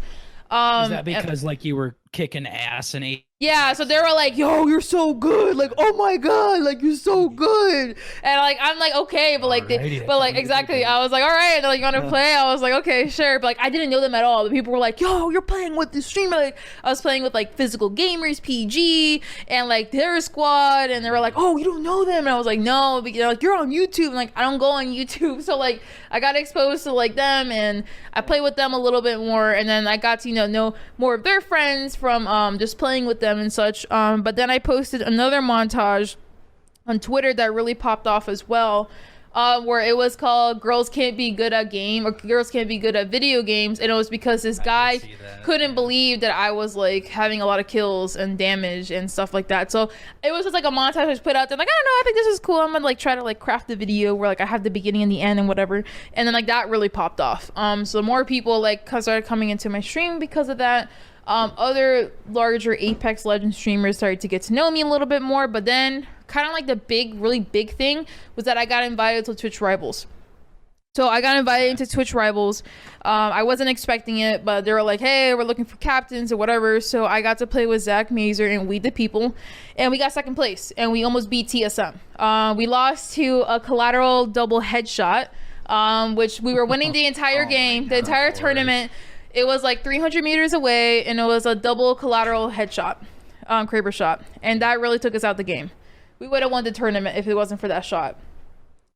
that because like you were kicking ass and
yeah, so they were like, yo, you're so good, like, oh my god, like, you're so good. And like I'm like, okay, but like exactly, I was like, all right, and like, you want to play? I was like, okay, sure. But like I didn't know them at all. But people were like, yo, you're playing with this streamer. Like I was playing with like Physical Gamers PG and like their squad, and they were like, oh, you don't know them? And I was like, no, but like, you're on YouTube. And like I don't go on YouTube. So like I got exposed to like them, and I played with them a little bit more, and then I got to know more of their friends from just playing with them and such. But then I posted another montage on Twitter that really popped off as well, where it was called Girls Can't Be Good at Game, or Girls Can't Be Good at Video Games. And it was because this guy couldn't believe that I was like having a lot of kills and damage and stuff like that. So it was just like a montage I just put out there, like, I don't know, I think this is cool, I'm gonna like try to like craft the video where like I have the beginning and the end and whatever. And then like that really popped off. So more people like started coming into my stream because of that. Other larger Apex Legends streamers started to get to know me a little bit more, but then kind of like the really big thing was that I got invited to Twitch Rivals. So I got invited into Twitch Rivals. I wasn't expecting it, but they were like, hey, we're looking for captains or whatever. So I got to play with Zach Mazer and We the People, and we got second place, and we almost beat TSM. We lost to a collateral double headshot, which we were winning the entire game, the entire tournament. It was like 300 meters away, and it was a double collateral headshot, Kraber shot. And that really took us out the game. We would have won the tournament if it wasn't for that shot.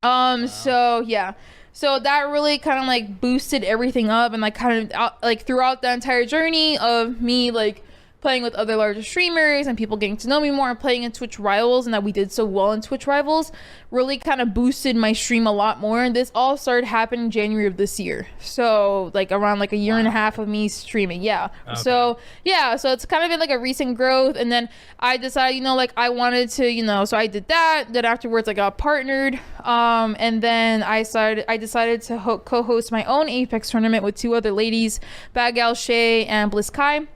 So yeah. So that really kind of like boosted everything up, and like kind of like throughout the entire journey of me like playing with other larger streamers and people getting to know me more and playing in Twitch Rivals, and that we did so well in Twitch Rivals really kind of boosted my stream a lot more. And this all started happening January of this year, so like around like a year and a half of me streaming. So it's kind of been like a recent growth. And then I decided, like I wanted to, so I did that. Then afterwards I got partnered, and then I decided to co-host my own Apex tournament with 2 other ladies, Bad Gal Shay and Bliss Kai.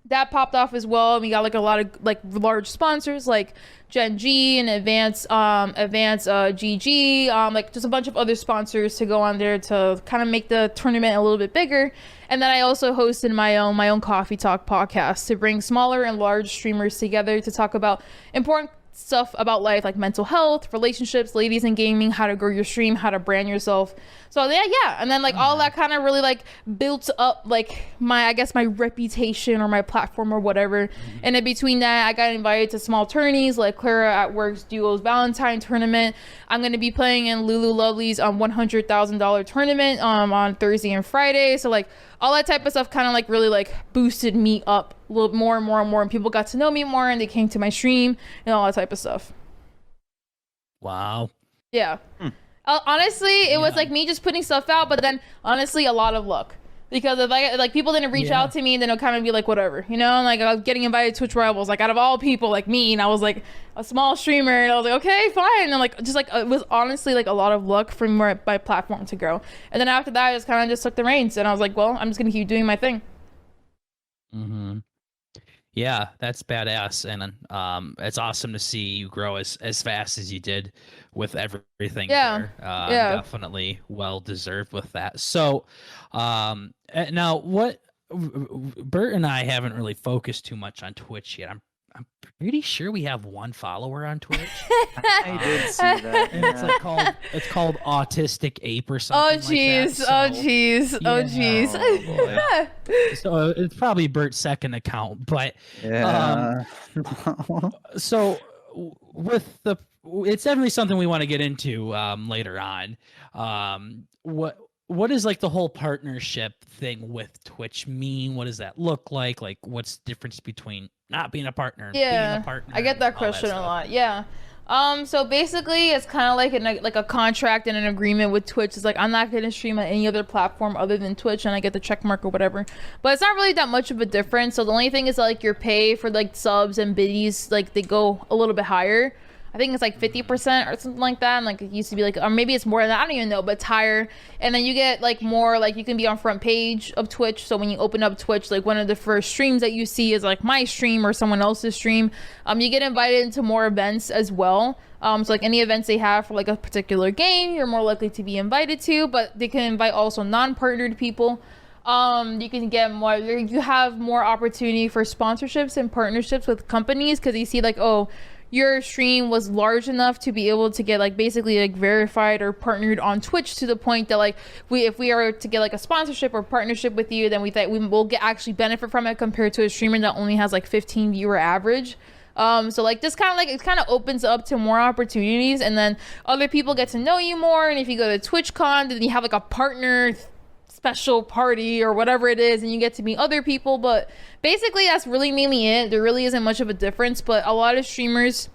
That popped off as well. We got like a lot of like large sponsors like Gen G and Advance GG, like just a bunch of other sponsors to go on there to kind of make the tournament a little bit bigger. And then I also hosted my own Coffee Talk podcast to bring smaller and large streamers together to talk about important stuff about life, like mental health, relationships, ladies in gaming, how to grow your stream, how to brand yourself. So yeah. And then like all that kind of really like built up like my, I guess my reputation or my platform or whatever. And in between that, I got invited to small tourneys like Clara at Work's Duos Valentine tournament. I'm going to be playing in Lulu Lovely's $100,000 tournament on Thursday and Friday. So like all that type of stuff kind of like really like boosted me up a little more and more and more, and people got to know me more and they came to my stream and all that type of stuff.
Wow.
Yeah. Honestly, it was like me just putting stuff out, but then honestly a lot of luck, because if I like people didn't reach out to me, then it'll kind of be like whatever, you know. Like I was getting invited to Twitch Rivals, like out of all people, like me, and I was like a small streamer, and I was like okay fine, and like just like it was honestly like a lot of luck for my platform to grow. And then after that I just kind of just took the reins and I was like, well, I'm just gonna keep doing my thing.
Yeah, that's badass, and it's awesome to see you grow as fast as you did with everything.
Yeah,
there. Definitely well deserved with that. So, now what? Bert and I haven't really focused too much on Twitch yet. I'm pretty sure we have one follower on Twitch.
I did see that.
And it's like called Autistic Ape or something.
Oh jeez, oh jeez.
So it's probably Bert's second account, but
Yeah.
so it's definitely something we want to get into later on. What is like the whole partnership thing with Twitch mean? What does that look like? Like what's the difference between not being a partner and being a partner?
I get that question a lot. Yeah. So basically it's kind of like a contract and an agreement with Twitch. It's like I'm not going to stream on any other platform other than Twitch, and I get the check mark or whatever. But it's not really that much of a difference. So the only thing is like your pay for like subs and biddies, like they go a little bit higher. I think it's like 50% or something like that. And like it used to be like, or maybe it's more than that, I don't even know, but it's higher. And then you get like more, like you can be on front page of Twitch. So when you open up Twitch, like one of the first streams that you see is like my stream or someone else's stream. You get invited into more events as well. So like any events they have for like a particular game, you're more likely to be invited to, but they can invite also non-partnered people. You can get more, you have more opportunity for sponsorships and partnerships with companies, because you see like, oh, your stream was large enough to be able to get like basically like verified or partnered on Twitch, to the point that like if we are to get like a sponsorship or partnership with you, then we think we will get actually benefit from it compared to a streamer that only has like 15 viewer average. So like this kind of like, it kind of opens up to more opportunities, and then other people get to know you more. And if you go to TwitchCon, then you have like a partner special party or whatever it is, and you get to meet other people. But basically that's really mainly it. There really isn't much of a difference, but a lot of streamers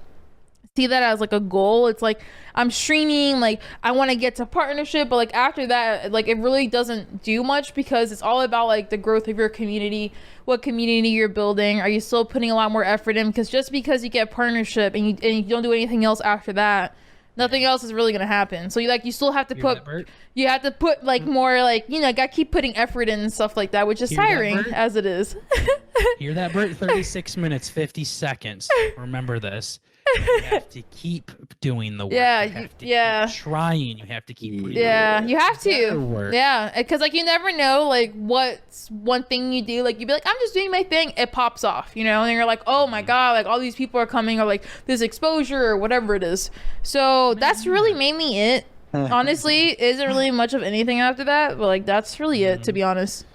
see that as like a goal. It's like I'm streaming, like I want to get to partnership, but like after that, like it really doesn't do much, because it's all about like the growth of your community, what community you're building. Are you still putting a lot more effort in? Because just because you get partnership and you don't do anything else after that, nothing else is really gonna happen. So you still have to put like more, like, you know, gotta keep putting effort in and stuff like that, which is tiring as it is.
Hear that, Bert? 36 minutes 50 seconds. Remember this. You have to keep doing the work. You have to keep trying. You have to keep putting
you have to work. Yeah, because like you never know like what's one thing you do, like you'd be like, I'm just doing my thing, it pops off, you know, and you're like, oh my god, like all these people are coming, or like this exposure or whatever it is. So that's really mainly it. Honestly, isn't really much of anything after that, but like that's really it, to be honest.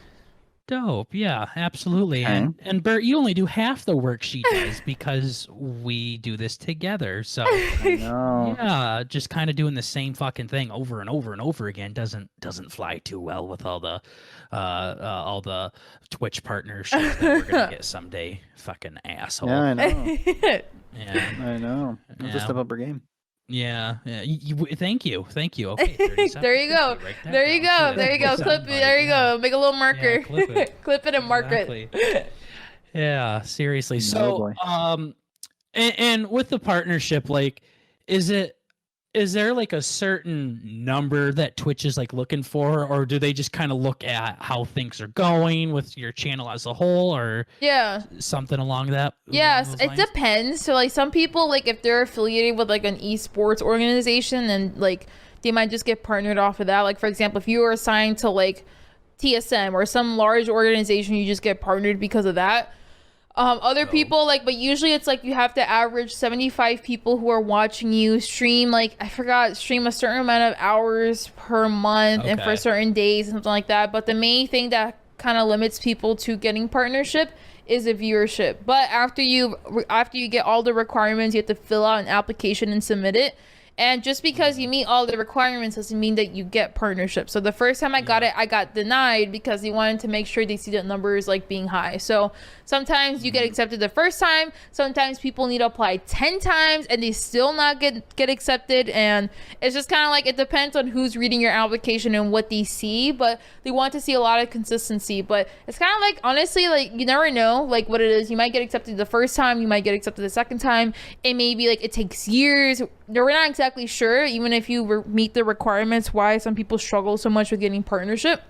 Dope. Yeah, absolutely. And Bert, you only do half the work she does because we do this together. So yeah, just kind of doing the same fucking thing over and over and over again doesn't fly too well with all the Twitch partnerships that we're gonna get someday. Fucking asshole.
Yeah, I know.
Yeah,
I know. I'll just step up her game.
Yeah. Thank you. Okay.
There you go. There you go. Clip it. There you go. Make a little marker. Yeah, clip it and mark it.
Yeah. Seriously. So, and with the partnership, like, is there like a certain number that Twitch is like looking for, or do they just kind of look at how things are going with your channel as a whole, or something along that?
Yes, it depends. So like some people, like if they're affiliated with like an esports organization, and like they might just get partnered off of that. Like for example, if you are assigned to like TSM or some large organization, you just get partnered because of that. Other people like, but usually it's like you have to average 75 people who are watching you stream, like I forgot, stream a certain amount of hours per month and for certain days and something like that. But the main thing that kind of limits people to getting partnership is a viewership. But after you get all the requirements, you have to fill out an application and submit it. And just because you meet all the requirements doesn't mean that you get partnership. So the first time I got it, I got denied because they wanted to make sure they see the numbers like being high. So sometimes you get accepted the first time. Sometimes people need to apply 10 times and they still not get accepted. And it's just kind of like, it depends on who's reading your application and what they see. But they want to see a lot of consistency. But it's kind of like, honestly, like you never know like what it is. You might get accepted the first time. You might get accepted the second time. It may be like it takes years. We're not exactly sure, even if you meet the requirements, why some people struggle so much with getting partnership.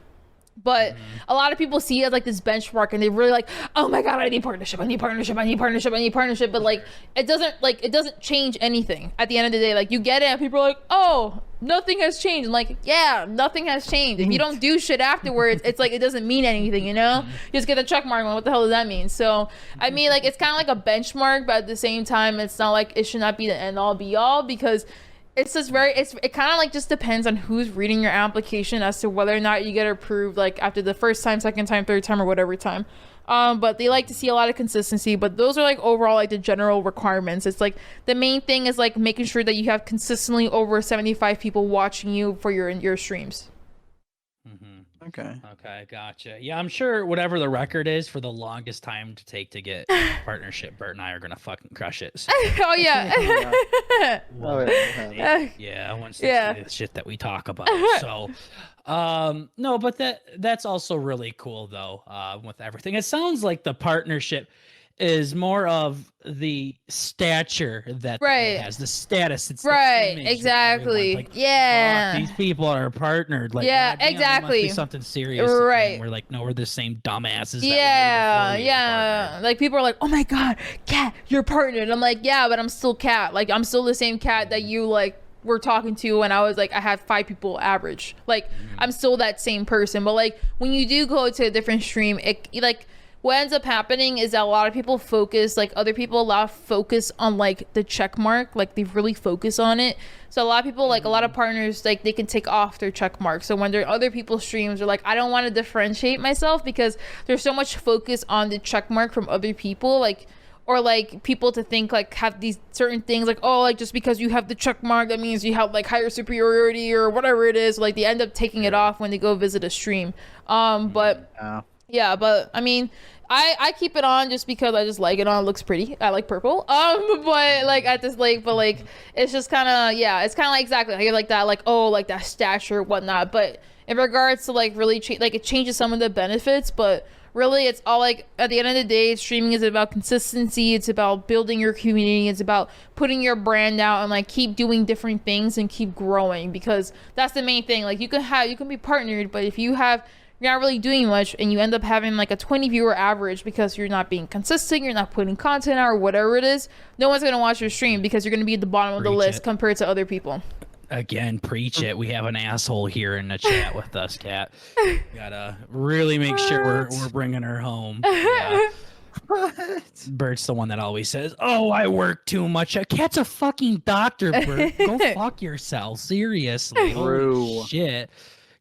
But a lot of people see it as like this benchmark and they're really like, oh my god, I need partnership, I need partnership, I need partnership, I need partnership. But like it doesn't change anything at the end of the day. Like you get it and people are like, oh, nothing has changed. I'm like, yeah, nothing has changed. If you don't do shit afterwards, it's like it doesn't mean anything, you know? You just get a check mark. What the hell does that mean? So I mean, like it's kind of like a benchmark, but at the same time it's not like it should not be the end all be all, because it's just it kind of like just depends on who's reading your application as to whether or not you get approved like after the first time, second time, third time, or whatever time. But they like to see a lot of consistency. But those are like overall like the general requirements. It's like the main thing is like making sure that you have consistently over 75 people watching you for your streams.
Okay, gotcha. Yeah, I'm sure whatever the record is for the longest time to take to get partnership, Bert and I are gonna fucking crush it. So.
Oh yeah.
Yeah, once they see the shit that we talk about. So no, but that's also really cool though, with everything. It sounds like the partnership is more of the stature that it has, the status. It's
right, exactly.
Like,
yeah,
these people are partnered. Like,
yeah,
damn,
exactly.
Must be something serious.
Right.
We're like, no, we're the same dumbasses.
Yeah. Like people are like, oh my god, Kat, you're partnered. I'm like, yeah, but I'm still Kat. Like I'm still the same Kat that you like were talking to when I was like I had 5 people average. Like I'm still that same person. But like when you do go to a different stream, it like what ends up happening is that a lot of people focus, like other people, a lot of focus on like the check mark, like they really focus on it. So a lot of people, like a lot of partners, like they can take off their check mark. So when they're other people's streams, they're like, I don't want to differentiate myself because there's so much focus on the check mark from other people, like, or like people to think like have these certain things like, oh, like just because you have the check mark that means you have like higher superiority or whatever it is. Like they end up taking it off when they go visit a stream. But I mean, I keep it on just because I just like it on. It looks pretty. I like purple. But like at this like, but like it's just kind of it's kind of like exactly how you're like that, like oh, like that stature, whatnot. But in regards to like really like it changes some of the benefits, but really it's all like at the end of the day, streaming is about consistency. It's about building your community. It's about putting your brand out and like keep doing different things and keep growing, because that's the main thing. Like you can be partnered, but if you're not really doing much and you end up having like a 20 viewer average because you're not being consistent, you're not putting content out or whatever it is, no one's going to watch your stream because you're going to be at the bottom of the list compared to other people.
Again, preach it. We have an asshole here in the chat with us, Kat. We gotta really make sure we're bringing her home. Yeah. Bert's the one that always says, oh, I work too much. Kat's a fucking doctor, Bert. Go fuck yourself. Seriously. Holy shit.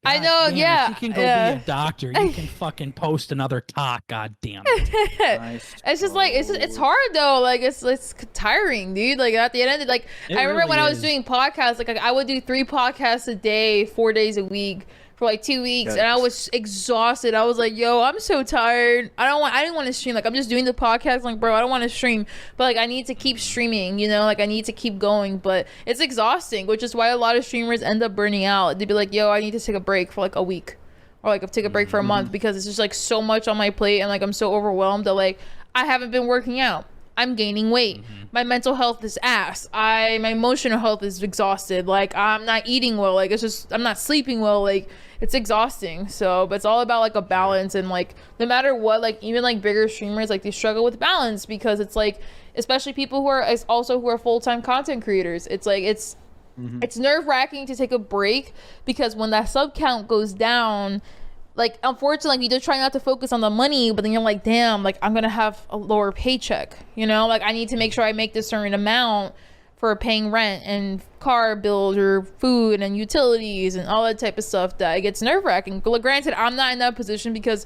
God
I know,
damn,
yeah.
if you can go be a doctor, you can fucking post another talk, god damn it.
Nice. It's just like it's hard though. Like it's tiring, dude. Like at the end of it, like I remember
really
when I was doing podcasts, like I would do 3 podcasts a day, 4 days a week for like 2 weeks, and I was exhausted. I was like, yo, I'm so tired. I didn't want to stream. Like I'm just doing the podcast, like bro, I don't want to stream, but like I need to keep streaming, you know, like I need to keep going. But it's exhausting, which is why a lot of streamers end up burning out. They'd be like, yo, I need to take a break for like a week, or like take a break for a month, because it's just like so much on my plate and like I'm so overwhelmed that like I haven't been working out. I'm gaining weight. My mental health is ass. My emotional health is exhausted. Like I'm not eating well. Like it's just I'm not sleeping well. Like it's exhausting. So, but it's all about like a balance, and like no matter what, like even like bigger streamers, like they struggle with balance, because it's like, especially people who are full-time content creators. It's like it's nerve-wracking to take a break, because when that sub count goes down, like unfortunately you just try not to focus on the money, but then you're like, damn, like I'm gonna have a lower paycheck, you know, like I need to make sure I make this certain amount for paying rent and car bills or food and utilities and all that type of stuff. That it gets nerve-wracking. Granted, I'm not in that position because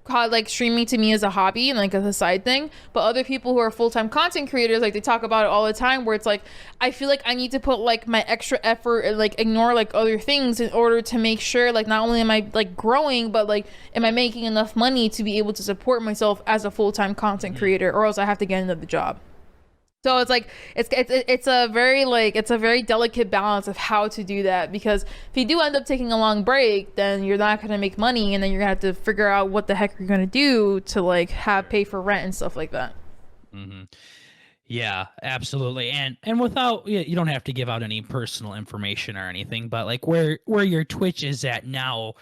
like streaming to me is a hobby and like as a side thing, but other people who are full-time content creators, like they talk about it all the time, where it's like I feel like I need to put like my extra effort and like ignore like other things in order to make sure like not only am I like growing, but like am I making enough money to be able to support myself as a full-time content creator, or else I have to get another job. So it's like it's a very delicate balance of how to do that, because if you do end up taking a long break, then you're not going to make money, and then you're going to have to figure out what the heck you're going to do to like have pay for rent and stuff like that.
Mm-hmm. Yeah, absolutely. And without, you don't have to give out any personal information or anything, but like where your Twitch is at now,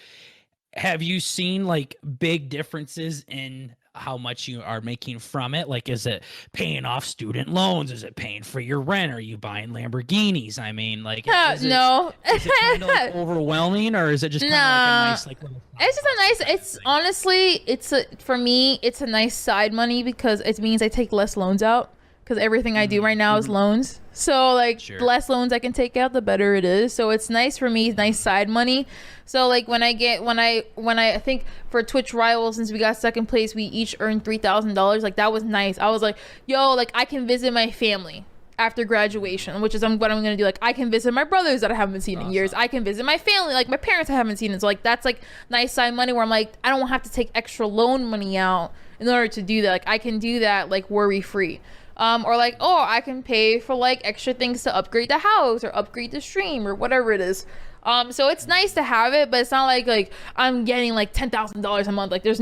have you seen like big differences in how much you are making from it? Like, is it paying off student loans? Is it paying for your rent? Are you buying Lamborghinis? I mean, like,
no.
Is it kind of like overwhelming, or is it just kind of like a nice, like, little
it's just a nice, it's honestly, for me, it's a nice side money because it means I take less loans out, because everything I do right now is loans. So like the less loans I can take out, the better it is. So it's nice for me, nice side money. So like when I think for Twitch Rivals, since we got second place, we each earned $3,000. Like that was nice. I was like, yo, like I can visit my family after graduation, which is what I'm gonna do. Like I can visit my brothers that I haven't seen in years. I can visit my family, like my parents I haven't seen in. So like that's like nice side money where I'm like, I don't have to take extra loan money out in order to do that. Like I can do that like worry free. Or like, oh, I can pay for like extra things to upgrade the house or upgrade the stream or whatever it is. So it's nice to have it, but it's not like I'm getting like $10,000 a month. Like there's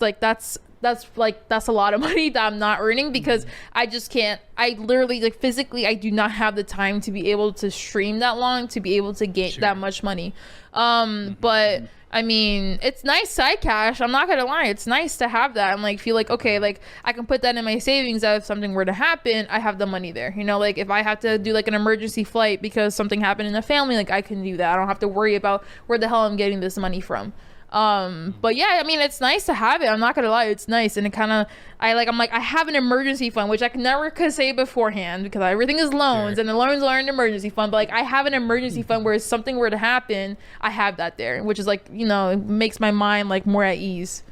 like that's a lot of money that I'm not earning, because I just can't. I literally like physically I do not have the time to be able to stream that long to be able to get that much money. But I mean, it's nice side cash. I'm not gonna lie, it's nice to have that and like feel like, okay, like I can put that in my savings that if something were to happen, I have the money there. You know, like if I have to do like an emergency flight because something happened in the family, like I can do that. I don't have to worry about where the hell I'm getting this money from. But yeah, I mean, it's nice to have it. I'm not gonna lie, it's nice. And it kind of, I'm like, I have an emergency fund, which I could say beforehand because everything is loans and the loans are an emergency fund. But like, I have an emergency fund where if something were to happen, I have that there, which is like, you know, it makes my mind like more at ease.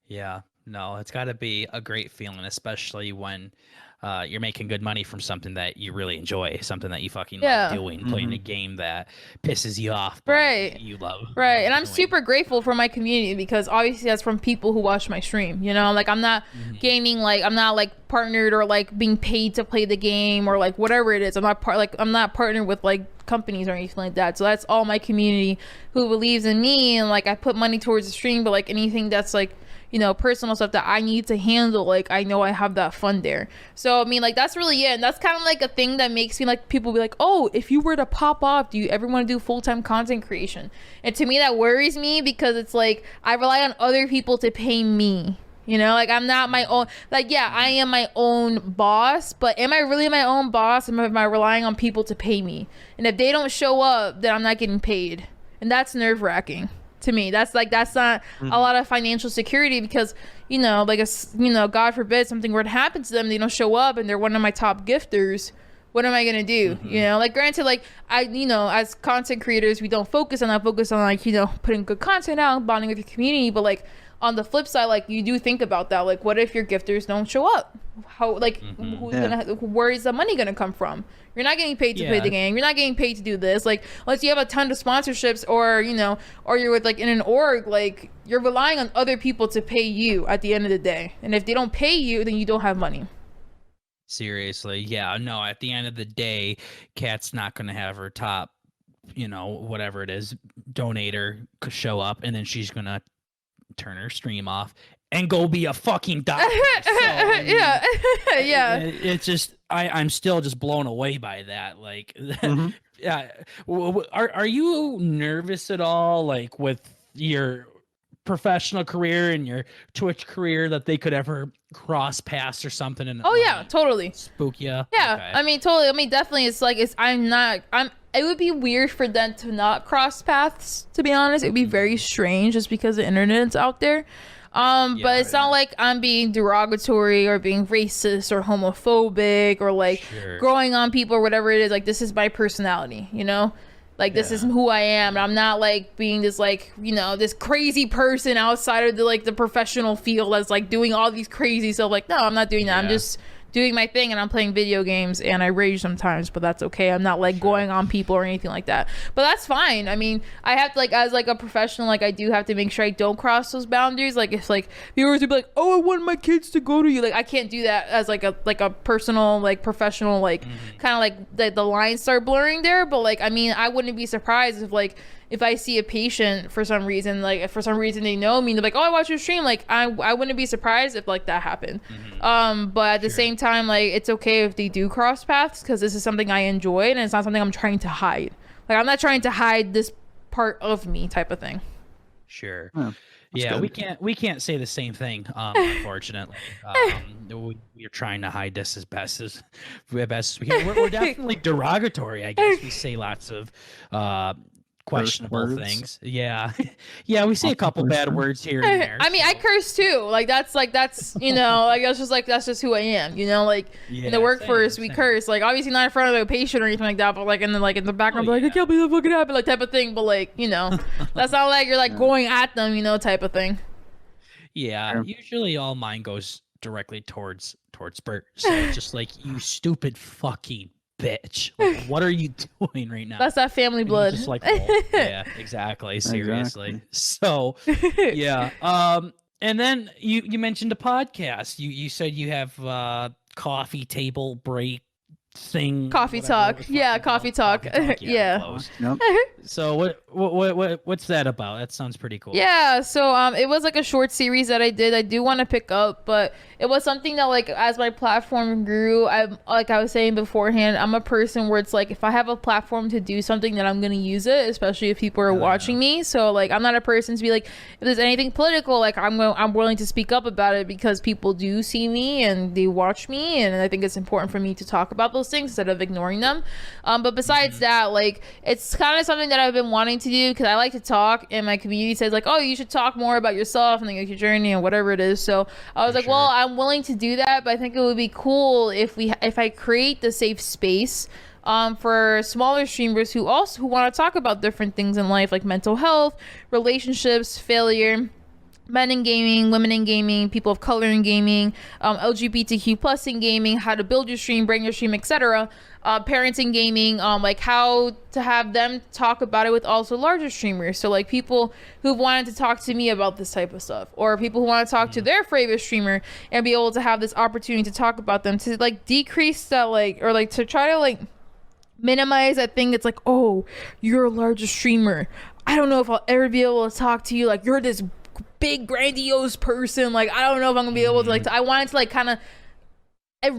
Yeah, no, it's got to be a great feeling, especially when you're making good money from something that you really enjoy, something that you fucking love doing, playing a game that pisses you off, but you love.
And I'm super grateful for my community, because obviously that's from people who watch my stream, you know, like I'm not gaining, like I'm not like partnered or like being paid to play the game or like whatever it is. I'm not partnered with like companies or anything like that. So that's all my community who believes in me, and like I put money towards the stream, but like anything that's like, you know, personal stuff that I need to handle, like I know I have that fund there. So I mean, like that's really it. And that's kind of like a thing that makes me like, people be like, oh, if you were to pop off, do you ever want to do full-time content creation? And to me that worries me, because it's like I rely on other people to pay me, you know, like I'm not my own, like yeah, I am my own boss, but am I really my own boss? Am I relying on people to pay me? And if they don't show up, then I'm not getting paid, and that's nerve-wracking to me. That's not a lot of financial security, because you know, like God forbid something were to happen to them, they don't show up and they're one of my top gifters. What am I gonna do? You know, like granted, like I, you know, as content creators, we don't focus on like, you know, putting good content out, bonding with your community, but like on the flip side, like you do think about that, like what if your gifters don't show up? How, like where is the money gonna come from? You're not getting paid to play the game, you're not getting paid to do this, like unless you have a ton of sponsorships, or you know, or you're with like in an org, like you're relying on other people to pay you at the end of the day, and if they don't pay you, then you don't have money.
Seriously, yeah, no, at the end of the day, Kat's not gonna have her top, you know, whatever it is, donator show up, and then she's gonna turn her stream off and go be a fucking doctor. So, I mean,
yeah.
It's just I'm still just blown away by that. Like, are you nervous at all, like with your professional career and your Twitch career, that they could ever cross paths or something? And
yeah, totally
spook you?
Yeah, okay. I mean, totally. I mean, definitely. It's like I'm it would be weird for them to not cross paths, to be honest. It would be very strange just because the internet's out there. But it's not like I'm being derogatory or being racist or homophobic or like growing on people or whatever it is. Like, this is my personality, you know? Like, this is who I am. And I'm not like being this, like, you know, this crazy person outside of the, like, the professional field that's like doing all these crazy stuff. Like, no, I'm not doing that. I'm just doing my thing, and I'm playing video games, and I rage sometimes, but that's okay. I'm not like going on people or anything like that, but that's fine. I mean, I have to, like, as like a professional, like, I do have to make sure I don't cross those boundaries. Like, if like viewers would be like, oh, I want my kids to go to you, like, I can't do that as like a personal, like, professional, like, kind of like the lines start blurring there. But like, I mean, I wouldn't be surprised if I see a patient for some reason, like, if for some reason they know me, they're like, oh, I watch your stream, like, I wouldn't be surprised if like that happened. But at the same time, like, it's okay if they do cross paths, because this is something I enjoy, and it's not something I'm trying to hide. Like, I'm not trying to hide this part of me, type of thing.
Sure.
Oh,
yeah,
good.
we can't say the same thing, unfortunately. We're trying to hide this as best as we can. We're definitely derogatory, I guess. We say lots of questionable things. Yeah. Yeah, we say a couple bad words here and there.
I mean, I curse too. Like, that's you know, like, that's just who I am, you know, like, in the workforce, we curse, like, obviously not in front of a patient or anything like that, but like in the background, like, I can't believe that fucking happened, like, type of thing. But like, you know, that's not like you're like going at them, you know, type of thing.
Yeah, usually all mine goes directly towards Bert. So it's just like, you stupid fucking bitch. Like, what are you doing right now?
That's that family blood.
Just like, oh, yeah, exactly. Seriously. So, yeah. And then you mentioned a podcast. You said you have coffee table break thing.
Coffee talk. Yeah, coffee talk. Yeah.
Yep.
So what's that about? That sounds pretty cool.
Yeah, so it was like a short series that I did. I do want to pick up, but it was something that, like, as my platform grew, I'm, like I was saying beforehand, I'm a person where it's like, if I have a platform to do something, then I'm gonna use it, especially if people are watching me. So like, I'm not a person to be like, if there's anything political, like, I'm willing to speak up about it, because people do see me and they watch me, and I think it's important for me to talk about those things instead of ignoring them. But besides that, like, it's kind of something that I've been wanting to do, because I like to talk, and my community says like, oh, you should talk more about yourself and like your journey and whatever it is. So I was like, well, I'm willing to do that, but I think it would be cool if I create the safe space for smaller streamers who want to talk about different things in life, like mental health, relationships, failure, men in gaming, women in gaming, people of color in gaming, LGBTQ plus in gaming, how to build your stream, bring your stream, etc. Parents in gaming, like how to have them talk about it with also larger streamers. So like people who wanted to talk to me about this type of stuff, or people who want to talk to their favorite streamer and be able to have this opportunity to talk about them, to like decrease that, like, or like to try to like minimize that thing. It's like, oh, you're a larger streamer, I don't know if I'll ever be able to talk to you, like, you're this big grandiose person, like, I don't know if I'm gonna be able to, like, I wanted to like kind of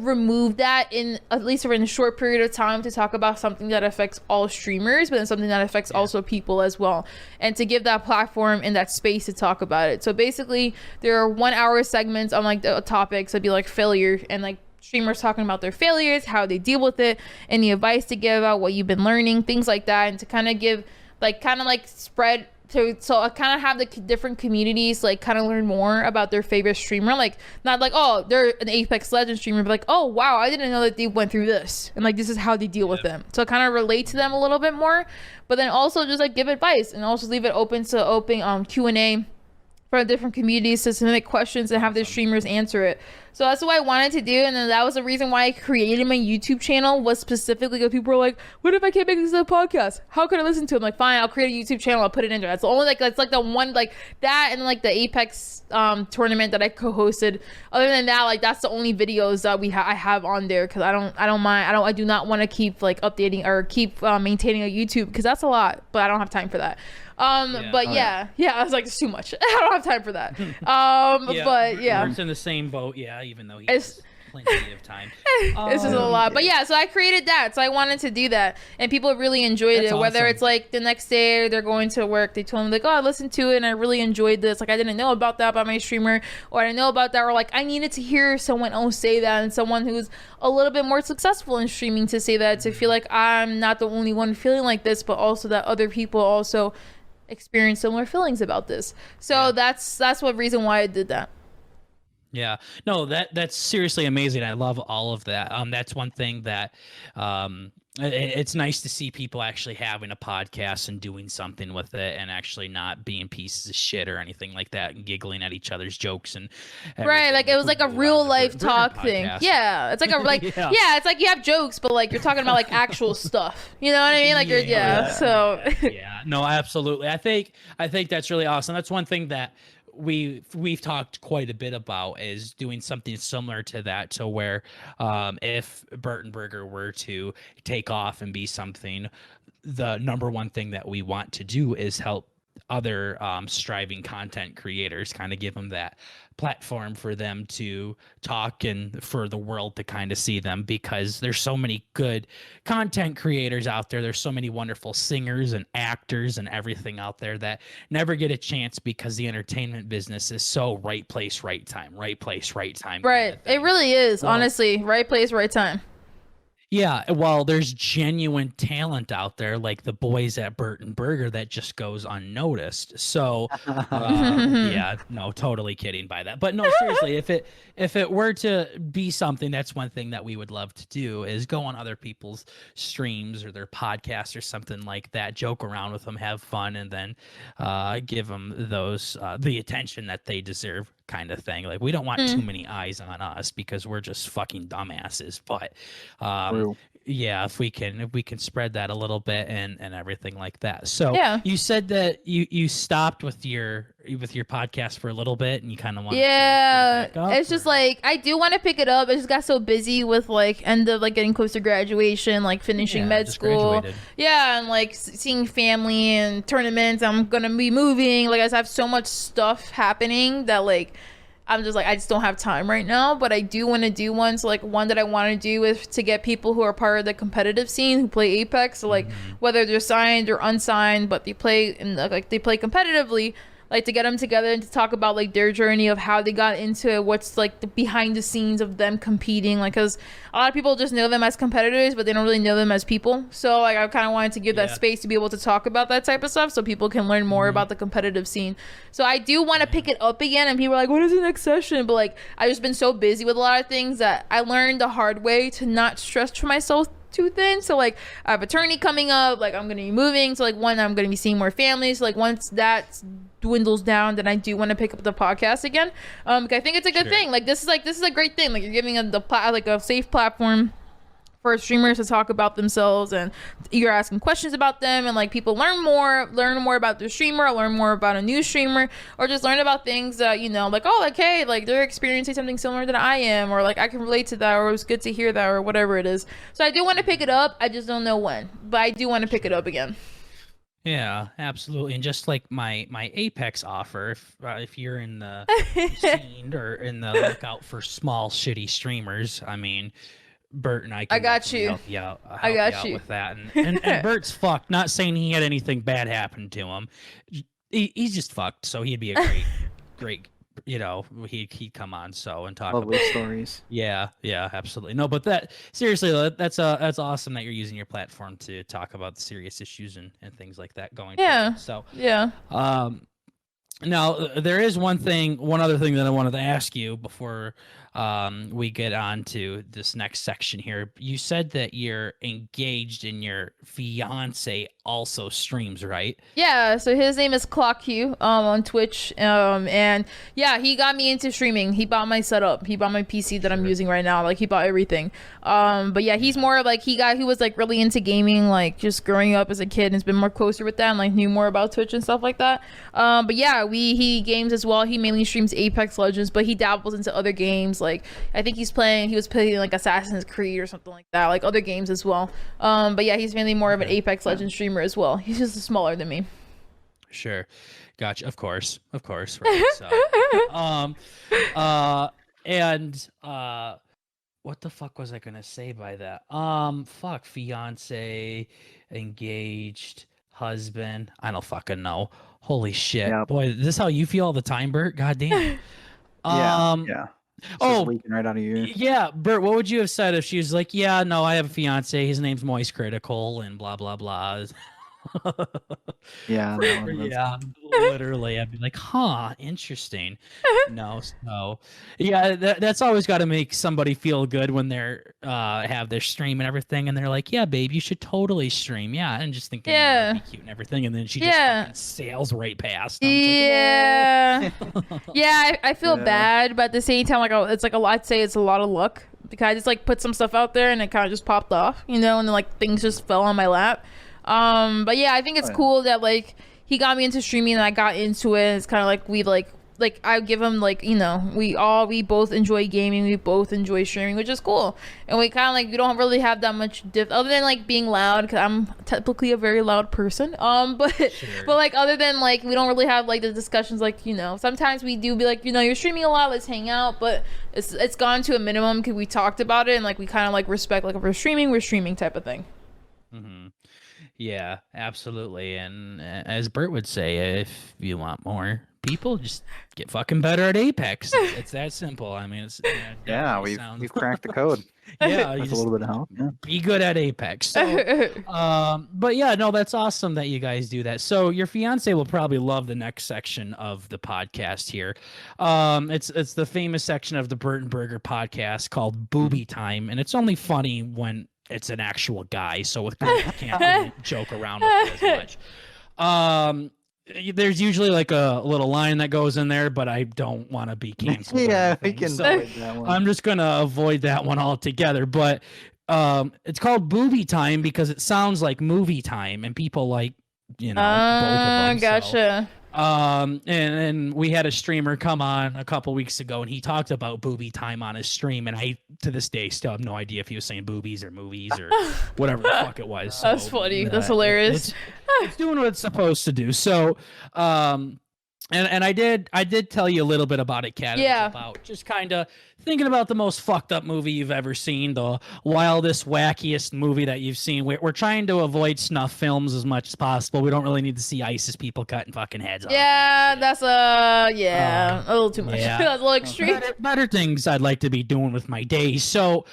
remove that, in at least for in a short period of time, to talk about something that affects all streamers, but then something that affects also people as well, and to give that platform and that space to talk about it. So basically there are 1 hour segments on like the topics. It'd be like failure, and like streamers talking about their failures, how they deal with it, any advice to give out, what you've been learning, things like that, and to kind of give like spread so I kind of have the different communities like kind of learn more about their favorite streamer, like not like, oh, they're an Apex Legends streamer, but like, oh wow, I didn't know that they went through this, and like this is how they deal with them, so kind of relate to them a little bit more, but then also just like give advice, and also leave it open Q&A for different communities to submit questions and have the streamers answer it. So that's what I wanted to do, and then that was the reason why I created my YouTube channel, was specifically because people were like, what if I can't make this a podcast? How could I listen to it? I'm like, fine, I'll create a YouTube channel, I'll put it in there. That's the only, like, that's like the one, like that, and like the Apex tournament that I co-hosted. Other than that, like that's the only videos that I have on there, because I do not want to keep like updating or keep maintaining a YouTube, because that's a lot, but I don't have time for that. But I was like, it's too much. I don't have time for that. But yeah,
Bert's in the same boat. Yeah, even though plenty of time.
This is a lot, but yeah, so I created that, so I wanted to do that, and people really enjoyed
That's
it. Whether
awesome.
it's like the next day they're going to work, they told me like, oh, I listened to it and I really enjoyed this. Like I didn't know about that about my streamer, or I didn't know about that, or like I needed to hear someone else say that, and someone who's a little bit more successful in streaming to say that, to feel like I'm not the only one feeling like this, but also that other people also experience similar feelings about this. So that's what reason why I did that.
Yeah, no, that's seriously amazing. I love all of that. That's one thing that it's nice to see people actually having a podcast and doing something with it, and actually not being pieces of shit or anything like that, and giggling at each other's jokes and
right, like it was like a real life talk thing. Yeah, it's like a like yeah. It's like you have jokes, but like you're talking about like actual stuff. You know what I mean? Like you're so
yeah, no, absolutely. I think that's really awesome. That's one thing that we've talked quite a bit about, is doing something similar to that, to where if Burton Burger were to take off and be something, the number one thing that we want to do is help other striving content creators, kind of give them that platform for them to talk and for the world to kind of see them, because there's so many good content creators out there. There's so many wonderful singers and actors and everything out there that never get a chance because the entertainment business is so right place, right time, right place, right time.
Right. It really is, honestly. Right place, right time.
Yeah, well, there's genuine talent out there, like the boys at Burton Burger, that just goes unnoticed. So, yeah, no, totally kidding by that. But no, seriously, if it were to be something, that's one thing that we would love to do, is go on other people's streams or their podcasts or something like that, joke around with them, have fun, and then give them those the attention that they deserve, kind of thing. Like, we don't want too many eyes on us because we're just fucking dumbasses. But yeah, if we can spread that a little bit and everything like that. So you said that you stopped with your podcast for a little bit, and you kind of want
it's just like I do want to pick it up. I just got so busy with like end of like getting close to graduation, like finishing med school. Yeah, and like seeing family and tournaments. I'm gonna be moving. Like I just have so much stuff happening that like I'm just like, I just don't have time right now, but I do want to do one. So like one that I want to do is to get people who are part of the competitive scene who play Apex. So like whether they're signed or unsigned, but they play like they play competitively, like to get them together and to talk about like their journey of how they got into it, what's like the behind the scenes of them competing. Like, cause a lot of people just know them as competitors, but they don't really know them as people. So like I kind of wanted to give that space to be able to talk about that type of stuff so people can learn more about the competitive scene. So I do want to pick it up again, and people are like, what is the next session? But like I've just been so busy with a lot of things that I learned the hard way to not stress for myself too thin. So like I have attorney coming up, like I'm gonna be moving, so like one, I'm gonna be seeing more families. So, like once that dwindles down, then I do want to pick up the podcast again, because I think it's a good thing. Like this is a great thing. Like you're giving like a safe platform for streamers to talk about themselves, and you're asking questions about them, and like people learn more about their streamer, or learn more about a new streamer, or just learn about things that, you know, like, oh, like, hey, like they're experiencing something similar that I am, or like I can relate to that, or it was good to hear that, or whatever it is. So I do want to pick it up. I just don't know when, but I do want to pick it up again.
Yeah, absolutely. And just like my Apex offer, if you're in the scene or in the lookout for small shitty streamers, I mean, Bert and I
got you.
Help you out with that. And Bert's fucked. Not saying he had anything bad happen to him. He's just fucked. So he'd be a great, you know, he'd come on and talk
lovely
about
stories.
Yeah, absolutely. No, but that seriously, that's awesome that you're using your platform to talk about the serious issues and things like that going forward. So now there is one other thing that I wanted to ask you before we get on to this next section here. You said that you're engaged and your fiance also streams, right?
Yeah, so his name is ClockQ on Twitch, and yeah, he got me into streaming. He bought my setup, he bought my PC that I'm using right now, like he bought everything. But yeah, he's more like he was like really into gaming, like just growing up as a kid, and has been more closer with that, and like knew more about Twitch and stuff like that. But yeah, he games as well. He mainly streams Apex Legends, but he dabbles into other games. Like I think he was playing like Assassin's Creed or something like that, like other games as well. But yeah, he's mainly more of an Apex Legends streamer as well. He's just smaller than me.
Sure, gotcha. Of course, right. So, what the fuck was I gonna say by that? Fuck, fiance, engaged, husband. I don't fucking know. Holy shit,
Yep.
boy, this is how you feel all the time, Bert? God damn.
Yeah.
Um,
Yeah. It's just
oh,
leaking right out of you.
yeah, Bert, what would you have said if she was like, yeah, no, I have a fiance, his name's Moist Critical, and blah blah blah.
Yeah. That one was-
Yeah, literally, I'd be like, huh, interesting. No, so yeah, that's always got to make somebody feel good when they're have their stream and everything, and they're like, yeah, babe, you should totally stream, yeah, and just thinking,
Yeah.
it'd be cute and everything, and then she just
Yeah.
fucking sails right past. I'm
Yeah. Yeah, I feel
Yeah.
bad, but at the same time, like it's like I'd say it's a lot of luck because I just like put some stuff out there and it kind of just popped off, and then like things just fell on my lap. But yeah, I think it's
Oh, yeah.
cool that like he got me into streaming and I got into it. It's kind of like we like I give him like we both enjoy gaming, we both enjoy streaming, which is cool, and we kind of like we don't really have that much other than like being loud because I'm typically a very loud person. But
Sure.
but like other than like we don't really have like the discussions like sometimes we do be like you're streaming a lot, let's hang out, but it's gone to a minimum because we talked about it and like we kind of like respect like if we're streaming type of thing.
Mm-hmm. Yeah, absolutely. And as Bert would say, if you want more people, just get fucking better at Apex. It's that simple. I mean, it's
Yeah. We've cracked the code.
yeah, you
With a
just
little bit of help. Yeah.
be good at Apex. So, but yeah, no, that's awesome that you guys do that. So your fiance will probably love the next section of the podcast here. It's the famous section of the Burton Burger podcast called Booby Time, and it's only funny when it's an actual guy. So with girls, you can't really joke around with it as much. There's usually like a little line that goes in there, but I don't want to be canceled. or
Yeah. We
anything,
can
so
avoid that one.
I'm just gonna avoid that one altogether. But it's called Booby Time because it sounds like movie time, and people like both of them. So,
Gotcha.
and we had a streamer come on a couple weeks ago, and he talked about booby time on his stream, and I to this day still have no idea if he was saying boobies or movies or whatever the fuck it was.
That's
So,
funny. That's hilarious.
It's doing what it's supposed to do. So, and I did tell you a little bit about it, Kat. It was
Yeah.
about just kind of thinking about the most fucked up movie you've ever seen, the wildest, wackiest movie that you've seen. We're trying to avoid snuff films as much as possible. We don't really need to see ISIS people cutting fucking heads off.
Yeah, that's a little too much.
yeah.
That's a little extreme.
Better things I'd like to be doing with my days. So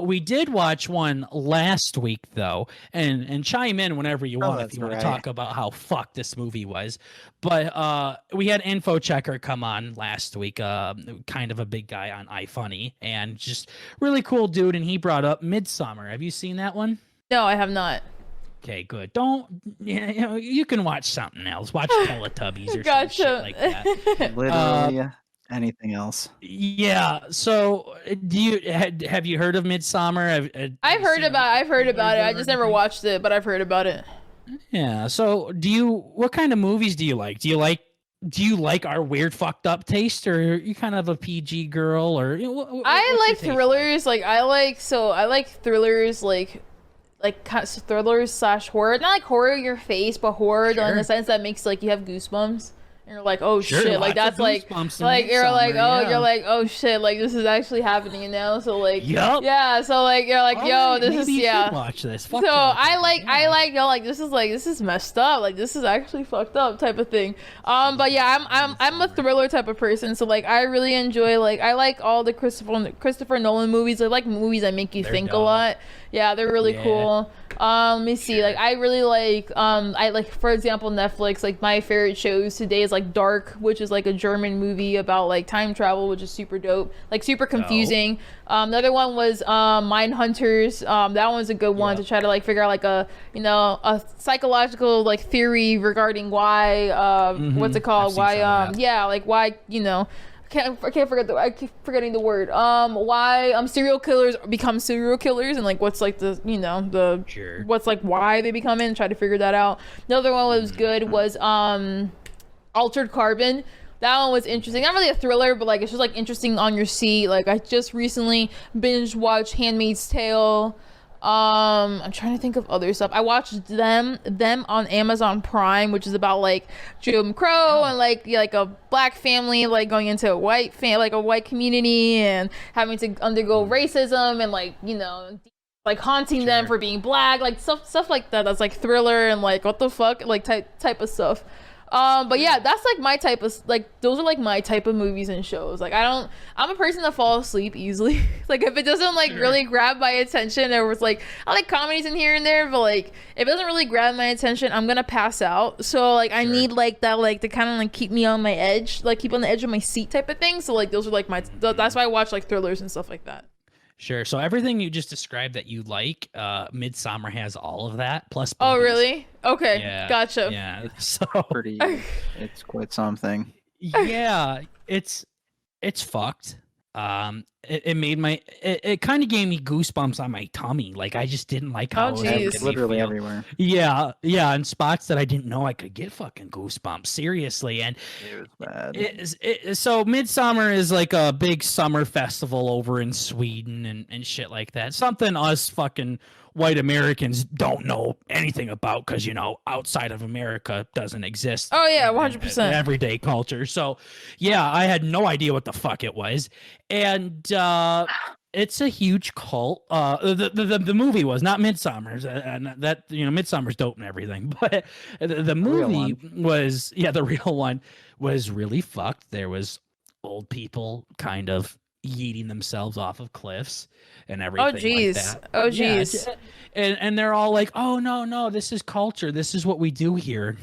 we did watch one last week though, and chime in whenever you want if
that's
you want
right.
to talk about how fucked this movie was. But we had Info Checker come on last week, kind of a big guy on iFunny, and just really cool dude, and he brought up Midsummer. Have you seen that one?
No, I have not.
Okay, good. You can watch something else. Watch Teletubbies or some shit
Gotcha.
like that.
Literally anything else.
Yeah. So, have you heard of Midsummer?
I've heard about it. I just never watched it, but I've heard about it.
Yeah. So, what kind of movies do you like? Do you like our weird fucked up taste, or are you kind of a PG girl, or
I like thrillers. I like thrillers thrillers / horror. Not like horror in your face, but horror in
Sure.
the sense that makes like you have goosebumps. And you're like, oh
Sure,
shit,
lots
like
of
that's like
goosebumps in
you're like,
Midsummer,
oh,
yeah.
you're like, oh shit, like this is actually happening, So like,
Yup.
yeah, so like you're like, yo,
Alright,
this
maybe
is
you should
yeah.
watch this.
So
Fuck
I like
yeah.
this is messed up, like this is actually fucked up type of thing. But yeah, I'm a thriller type of person, so like I really enjoy I like all the Christopher Nolan movies. I like movies that make you
They're
think a
dope.
lot. Yeah, they're really
Yeah.
cool. Let me see.
Sure.
Like I really I like, for example, Netflix. Like my favorite shows today is like Dark, which is like a German movie about like time travel, which is super dope. Like super confusing. The other one was Mindhunters. That one's a good one
Yeah.
to try to like figure out like a psychological like theory regarding why what's it
I've
called?
seen
Why
some of that.
yeah, like why I keep forgetting the word. Why serial killers become serial killers, and like what's like the
Sure.
what's like why they become it, and try to figure that out. Another one that was good was Altered Carbon. That one was interesting. Not really a thriller, but like it's just like interesting on your seat. Like I just recently binge watched Handmaid's Tale. I'm trying to think of other stuff. I watched them on Amazon Prime, which is about like Jim Crow and like like a black family like going into a white like a white community and having to undergo racism and like like haunting them for being black, like stuff like that. That's like thriller and like what the fuck like type of stuff. But yeah, that's like my type of like those are like my type of movies and shows. Like I'm a person that falls asleep easily. Like if it doesn't like really grab my attention, there was like I like comedies in here and there, but like if it doesn't really grab my attention, I'm gonna pass out. So like I need like that like to kind of like keep me on my edge, like keep on the edge of my seat type of thing. So like those are like that's why I watch like thrillers and stuff like that.
Sure. So everything you just described that you like, Midsummer has all of that. Plus.
Oh,
boobies.
really? Okay.
Yeah,
Gotcha.
Yeah. So
It's quite something.
yeah, it's fucked. It made it kind of gave me goosebumps on my tummy. Like I just didn't like how it was
jeez.
It's literally everywhere.
Yeah, in spots that I didn't know I could get fucking goosebumps. Seriously, and
It was bad.
so Midsummer is like a big summer festival over in Sweden and shit like that. Something us fucking white Americans don't know anything about because outside of America doesn't exist.
Oh yeah,
in
100%.
everyday culture. So yeah, I had no idea what the fuck it was, and it's a huge cult. The movie was not Midsummer's, and that Midsummer's dope and everything, but the movie was the real one was really fucked. There was old people kind of yeeting themselves off of cliffs and everything.
Oh jeez.
Like that.
Oh jeez.
And they're all like, "Oh no, this is culture. This is what we do here."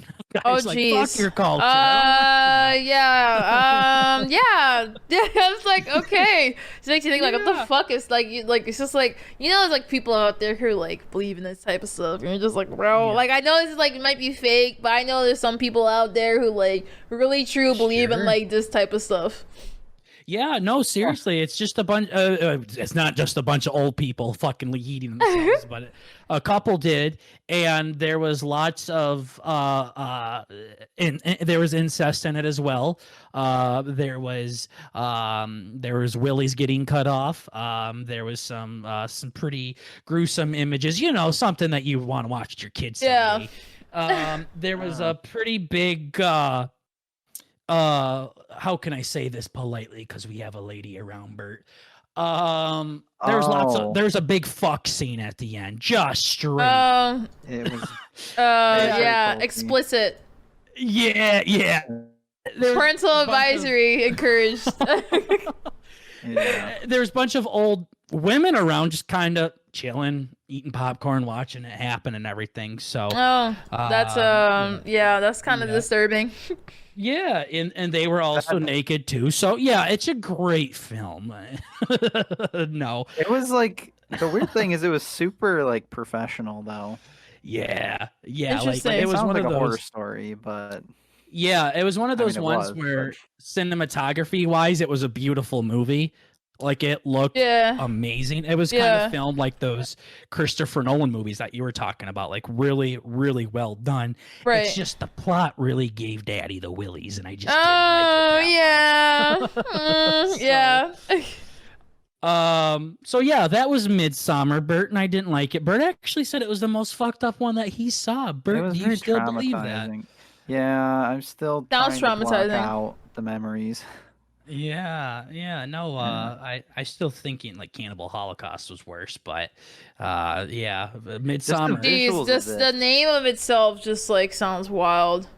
Oh
like,
jeez.
Fuck your culture.
Yeah. Yeah. It's like okay. It makes you think like, what the fuck is like it's just like there's like people out there who like believe in this type of stuff, and you're just like, bro, like I know this is like it might be fake, but I know there's some people out there who like really true believe in like this type of stuff.
Yeah, no, seriously, it's just a bunch. It's not just a bunch of old people fucking eating themselves, but a couple did, and there was lots of there was incest in it as well. There was willies getting cut off. There was some pretty gruesome images. Something that you want to watch your kids.
Yeah.
There was a pretty big. How can I say this politely? Because we have a lady around, Bert. There's a big fuck scene at the end, just straight.
It was.
Yeah, explicit.
Yeah.
Parental advisory encouraged.
Yeah.
There's a bunch of old women around, just kind of chilling, eating popcorn, watching it happen and everything. So.
That's that's kind of disturbing.
Yeah, and they were also naked too. So yeah, it's a great film. No.
It was like the weird thing is it was super like professional though.
Yeah.
Interesting.
Like it was
sounds
one
like
of
a
those
horror story, but
yeah, it was one of those ones where cinematography wise, it was a beautiful movie. Like it looked amazing. It was kind of filmed like those Christopher Nolan movies that you were talking about, like really, really well done.
Right.
It's just the plot really gave Daddy the willies, and I just didn't like it.
Yeah.
So yeah, that was Midsummer. Bert and I didn't like it. Bert actually said it was the most fucked up one that he saw. Bert, do you still believe that?
Yeah, I'm still trying to block out the memories.
Yeah, no, I still thinking like Cannibal Holocaust was worse, but yeah, Midsummer.
Jeez, just the name of itself just like sounds wild.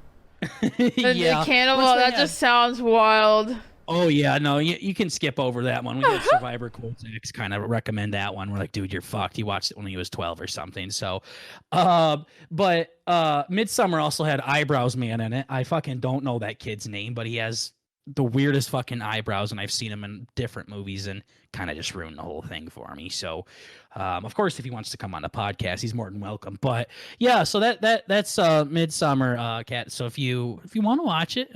The Cannibal, that just sounds wild.
Oh yeah, no, you can skip over that one. We had Survivor Quotes X kind of recommend that one. We're like, dude, you're fucked. He watched it when he was 12 or something. So, but Midsummer also had Eyebrows Man in it. I fucking don't know that kid's name, but he has the weirdest fucking eyebrows, and I've seen him in different movies and kind of just ruined the whole thing for me. So of course, if he wants to come on the podcast, he's more than welcome. But yeah, so that's Midsummer, Cat. So if you want to watch it,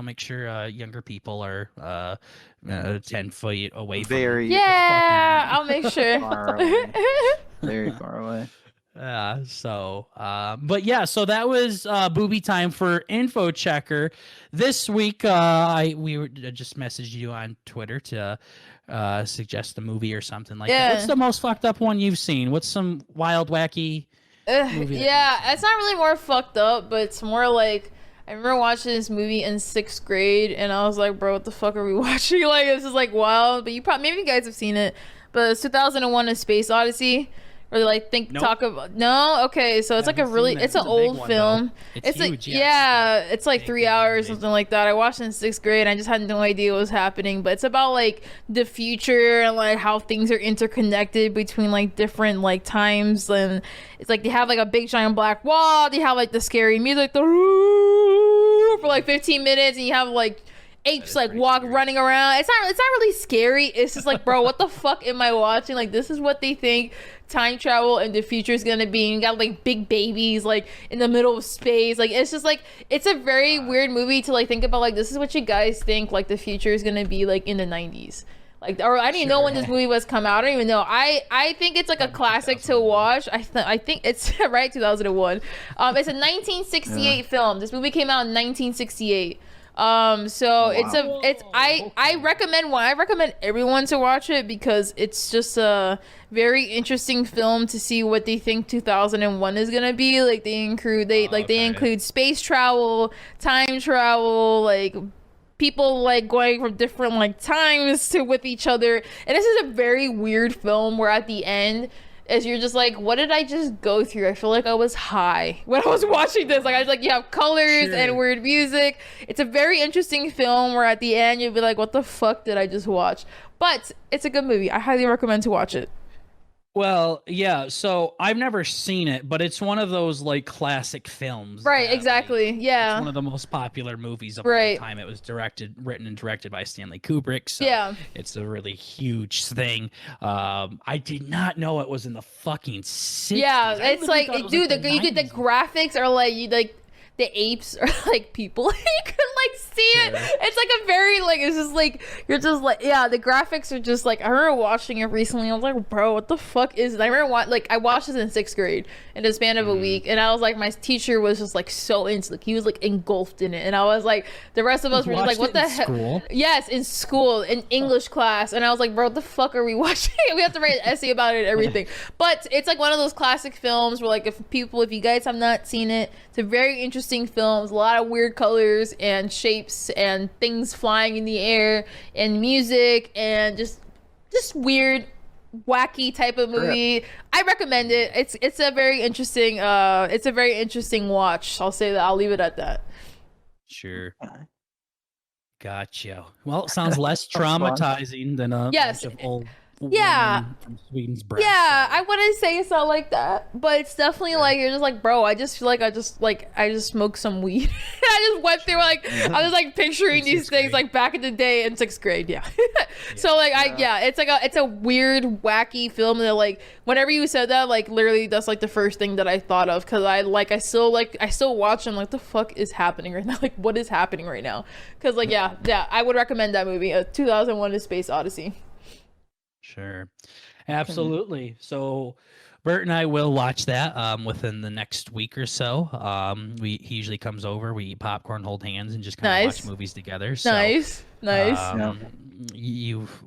make sure younger people are 10 feet away from
Very
I'll make sure.
far away. Very far away.
But yeah, so that was booby time for Info Checker. This week, just messaged you on Twitter to suggest a movie or something like that. What's the most fucked up one you've seen? What's some wild, wacky movie?
Yeah, it's not really more fucked up, but it's more like I remember watching this movie in 6th grade, and I was like, bro, what the fuck are we watching? Like, this is like wild. But maybe you guys have seen it. But it's 2001: A Space Odyssey. Or like talk about no, okay, so it's like it's an old film. It's huge, like it's like 3 hours, something like that. I watched it in 6th grade and I just had no idea what was happening. But it's about like the future and like how things are interconnected between like different like times, and it's like they have like a big giant black wall, they have like the scary music for like 15 minutes, and you have like apes like running around. It's not really scary. It's just like, bro, what the fuck am I watching? Like, this is what they think time travel in the future is gonna be. And you got like big babies like in the middle of space. Like, it's just like, it's a very weird movie to like think about. Like, this is what you guys think like the future is gonna be like in the 90s. Like, or I didn't even know when this movie was come out. I don't even know. I think it's like a classic to watch. I think it's right, 2001. It's a 1968 film. This movie came out in 1968. I recommend everyone to watch it because it's just a very interesting film to see what they think 2001 is gonna be. Like, they include space travel, time travel, like people like going from different like times with each other. And this is a very weird film where at the end, as you're just like, what did I just go through? I feel like I was high when I was watching this. Like, I was like, you have colors and weird music. It's a very interesting film where at the end you'll be like, what the fuck did I just watch? But it's a good movie. I highly recommend to watch it.
Well, yeah, so I've never seen it, but it's one of those like classic films.
Right, exactly.
Like,
yeah.
It's one of the most popular movies of all time. It was written and directed by Stanley Kubrick. So yeah. It's a really huge thing. I did not know it was in the fucking 60s.
Yeah, it's like, dude, the graphics are like the apes are like people. You can like see it. It's like a very like, it's just like, you're just like, yeah, the graphics are just like, I remember watching it recently. I was like, bro, what the fuck is it? I remember I watched this in 6th grade in the span of a week, and I was like, my teacher was just like so into it. He was like engulfed in it, and I was like, the rest of us were just like, what the hell? Yes, in school, in English class, and I was like, bro, what the fuck are we watching? We have to write an essay about it and everything. But it's like one of those classic films where like, if you guys have not seen it, it's a very interesting films, a lot of weird colors and shapes and things flying in the air and music and just weird, wacky type of movie. I recommend it. It's a very interesting watch. I'll say that. I'll leave it at that.
Sure. Gotcha. Well, it sounds less traumatizing than a bunch of old from Sweden's breast.
Yeah, I wouldn't say it's not like that, but it's definitely like, you're just like, bro, I just feel like I just smoked some weed. I just went through like, I was like picturing these things like back in the day in 6th grade. Yeah. So like, it's a weird, wacky film that like, whenever you said that, like literally that's like the first thing that I thought of, because I still watch and like, the fuck is happening right now? Like, what is happening right now? Because like, yeah, I would recommend that movie, 2001: A Space Odyssey.
Sure. Absolutely. So Bert and I will watch that within the next week or so. He usually comes over, we eat popcorn, hold hands, and just kind of watch movies together. So,
nice.
You've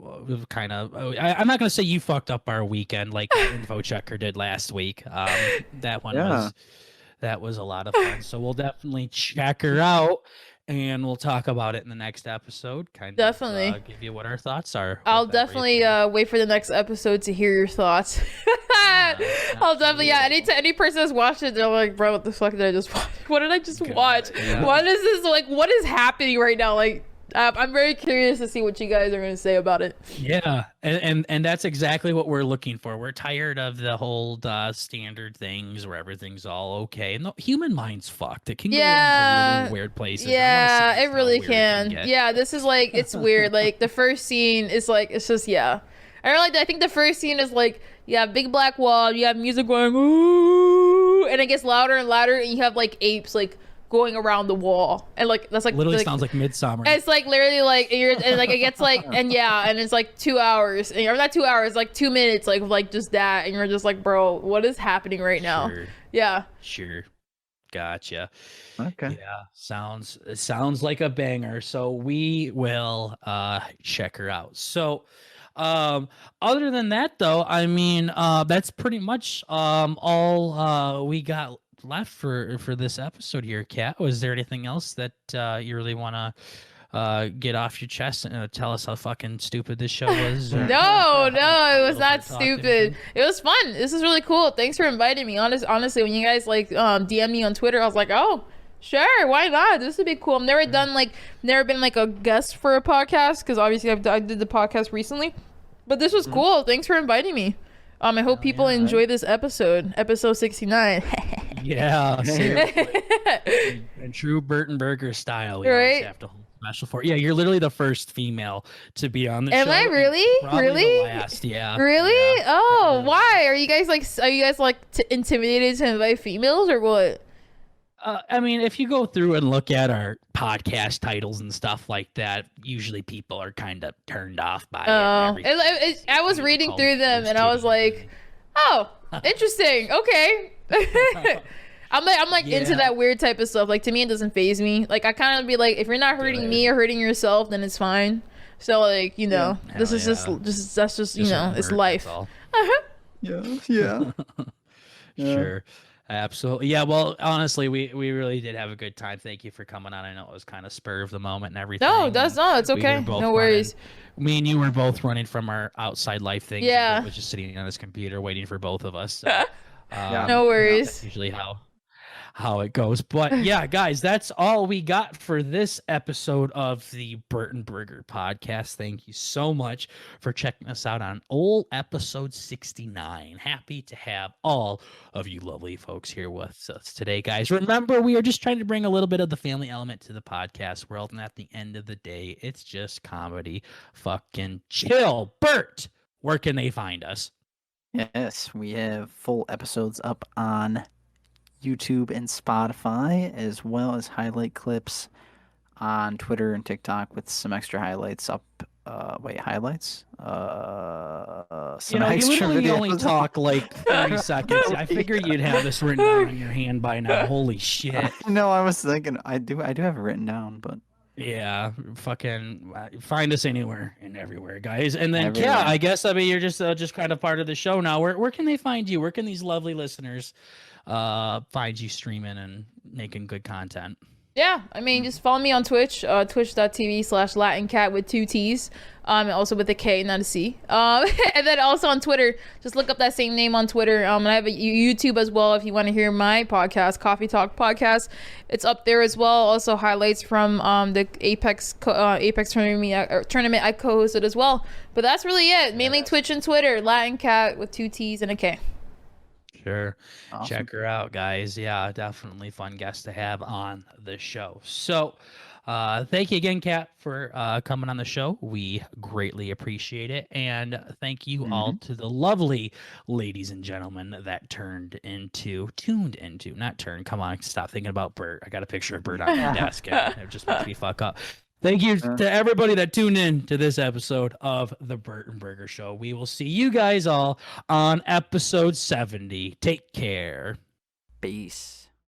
kind of, I'm not going to say you fucked up our weekend like Info Checker did last week. That was a lot of fun. So we'll definitely check her out. And we'll talk about it in the next episode.
Definitely
give you what our thoughts are.
I'll definitely wait for the next episode to hear your thoughts. I'll definitely, any person that's watched it, they're like, bro, what the fuck did I just watch? What did I just watch? Yeah. What is this, like, what is happening right now? Like, I'm very curious to see what you guys are going to say about it.
Yeah, and that's exactly what we're looking for. We're tired of the whole standard things where everything's all okay. And the human mind's fucked. It can go into really weird places.
Yeah, it really can. Yeah, this is like, it's weird. Like, the first scene is like, it's just, I think the first scene is like, you have big black wall, you have music going, ooh, and it gets louder and louder, and you have like apes like going around the wall, and like that's like
Literally sounds like Midsummer.
It's like literally like you're and like it gets like and it's like 2 hours or not 2 hours, like 2 minutes like just that, and you're just like, bro, what is happening right now?
Sure.
Yeah.
Sure. Gotcha.
Okay.
Yeah, sounds like a banger. So we will check her out. So other than that though, I mean that's pretty much all we got left for this episode here, Kat. Was there anything else that you really want to get off your chest and tell us how fucking stupid this show was? Or,
No, it was
little
not
bit talk,
stupid.
anything?
It was fun. This is really cool. Thanks for inviting me. Honestly, when you guys like DM me on Twitter, I was like, oh, sure, why not? This would be cool. I've never been like a guest for a podcast because obviously I did the podcast recently, but this was cool. Thanks for inviting me. I hope people enjoy this episode 69.
Yeah, seriously. In true Burton Burger style, we always
Right?
have to hold special for. Yeah, you're literally the first female to be on the show.
Am I
and
really?
probably
Really?
the last, yeah.
Really?
Yeah.
Oh, why? Are you guys intimidated to invite females or what?
I mean, if you go through and look at our podcast titles and stuff like that, usually people are kind of turned off by it.
Oh,
and everything.
I was reading through them and I was like, oh, interesting. Okay. I'm like into
Yeah.
that weird type of stuff. Like to me, it doesn't faze me. Like I kind of be like, if you're not hurting me or hurting yourself, then it's fine. So like, you know, this
Hell
is
yeah.
that's just you know, it's
work,
life.
that's all.
Yeah.
Sure. Absolutely. Yeah, well, honestly, we really did have a good time. Thank you for coming on. I know it was kind of spur of the moment and everything.
No, that's
and
no, it's
we were
okay.
both
No worries.
Me and you were both running from our outside life things.
Yeah.
I was just sitting on this computer waiting for both of us. So,
No worries.
That's usually how it goes. But yeah, guys, that's all we got for this episode of the Burton Burger podcast. Thank you so much for checking us out on old episode 69. Happy to have all of you lovely folks here with us today, guys. Remember, we are just trying to bring a little bit of the family element to the podcast world, and at the end of the day, it's just comedy. Fucking chill. Bert, where can they find us?
Yes, we have full episodes up on YouTube and Spotify, as well as highlight clips on Twitter and TikTok with some extra highlights up. Highlights? Some
You
extra
literally
videos.
only talk like 30 seconds. I figure you'd have this written down in your hand by now. Holy shit.
No, I was thinking I do have it written down, but
Yeah, fucking find us anywhere and everywhere, guys. And then,
Everywhere.
yeah, I guess you're just kind of part of the show now. Where can they find you? Where can these lovely listeners find you streaming and making good content?
Yeah, I mean, just follow me on Twitch, twitch.tv/LatinKatt with 2 T's, and also with a K, not a C. And then also on Twitter, just look up that same name on Twitter. And I have a YouTube as well if you want to hear my podcast, Coffee Talk Podcast. It's up there as well. Also highlights from the Apex tournament I co-hosted as well. But that's really it. Mainly Twitch and Twitter, LatinKatt with 2 T's and a K.
Sure.
Awesome.
Check her out, guys. Yeah, definitely fun guest to have on the show. So, thank you again, Kat, for coming on the show. We greatly appreciate it. And thank you all to the lovely ladies and gentlemen that tuned into, come on, stop thinking about Bert. I got a picture of Bert on my desk. And it just makes me fuck up. Thank you to everybody that tuned in to this episode of the Burton Burger Show. We will see you guys all on episode 70. Take care.
Peace.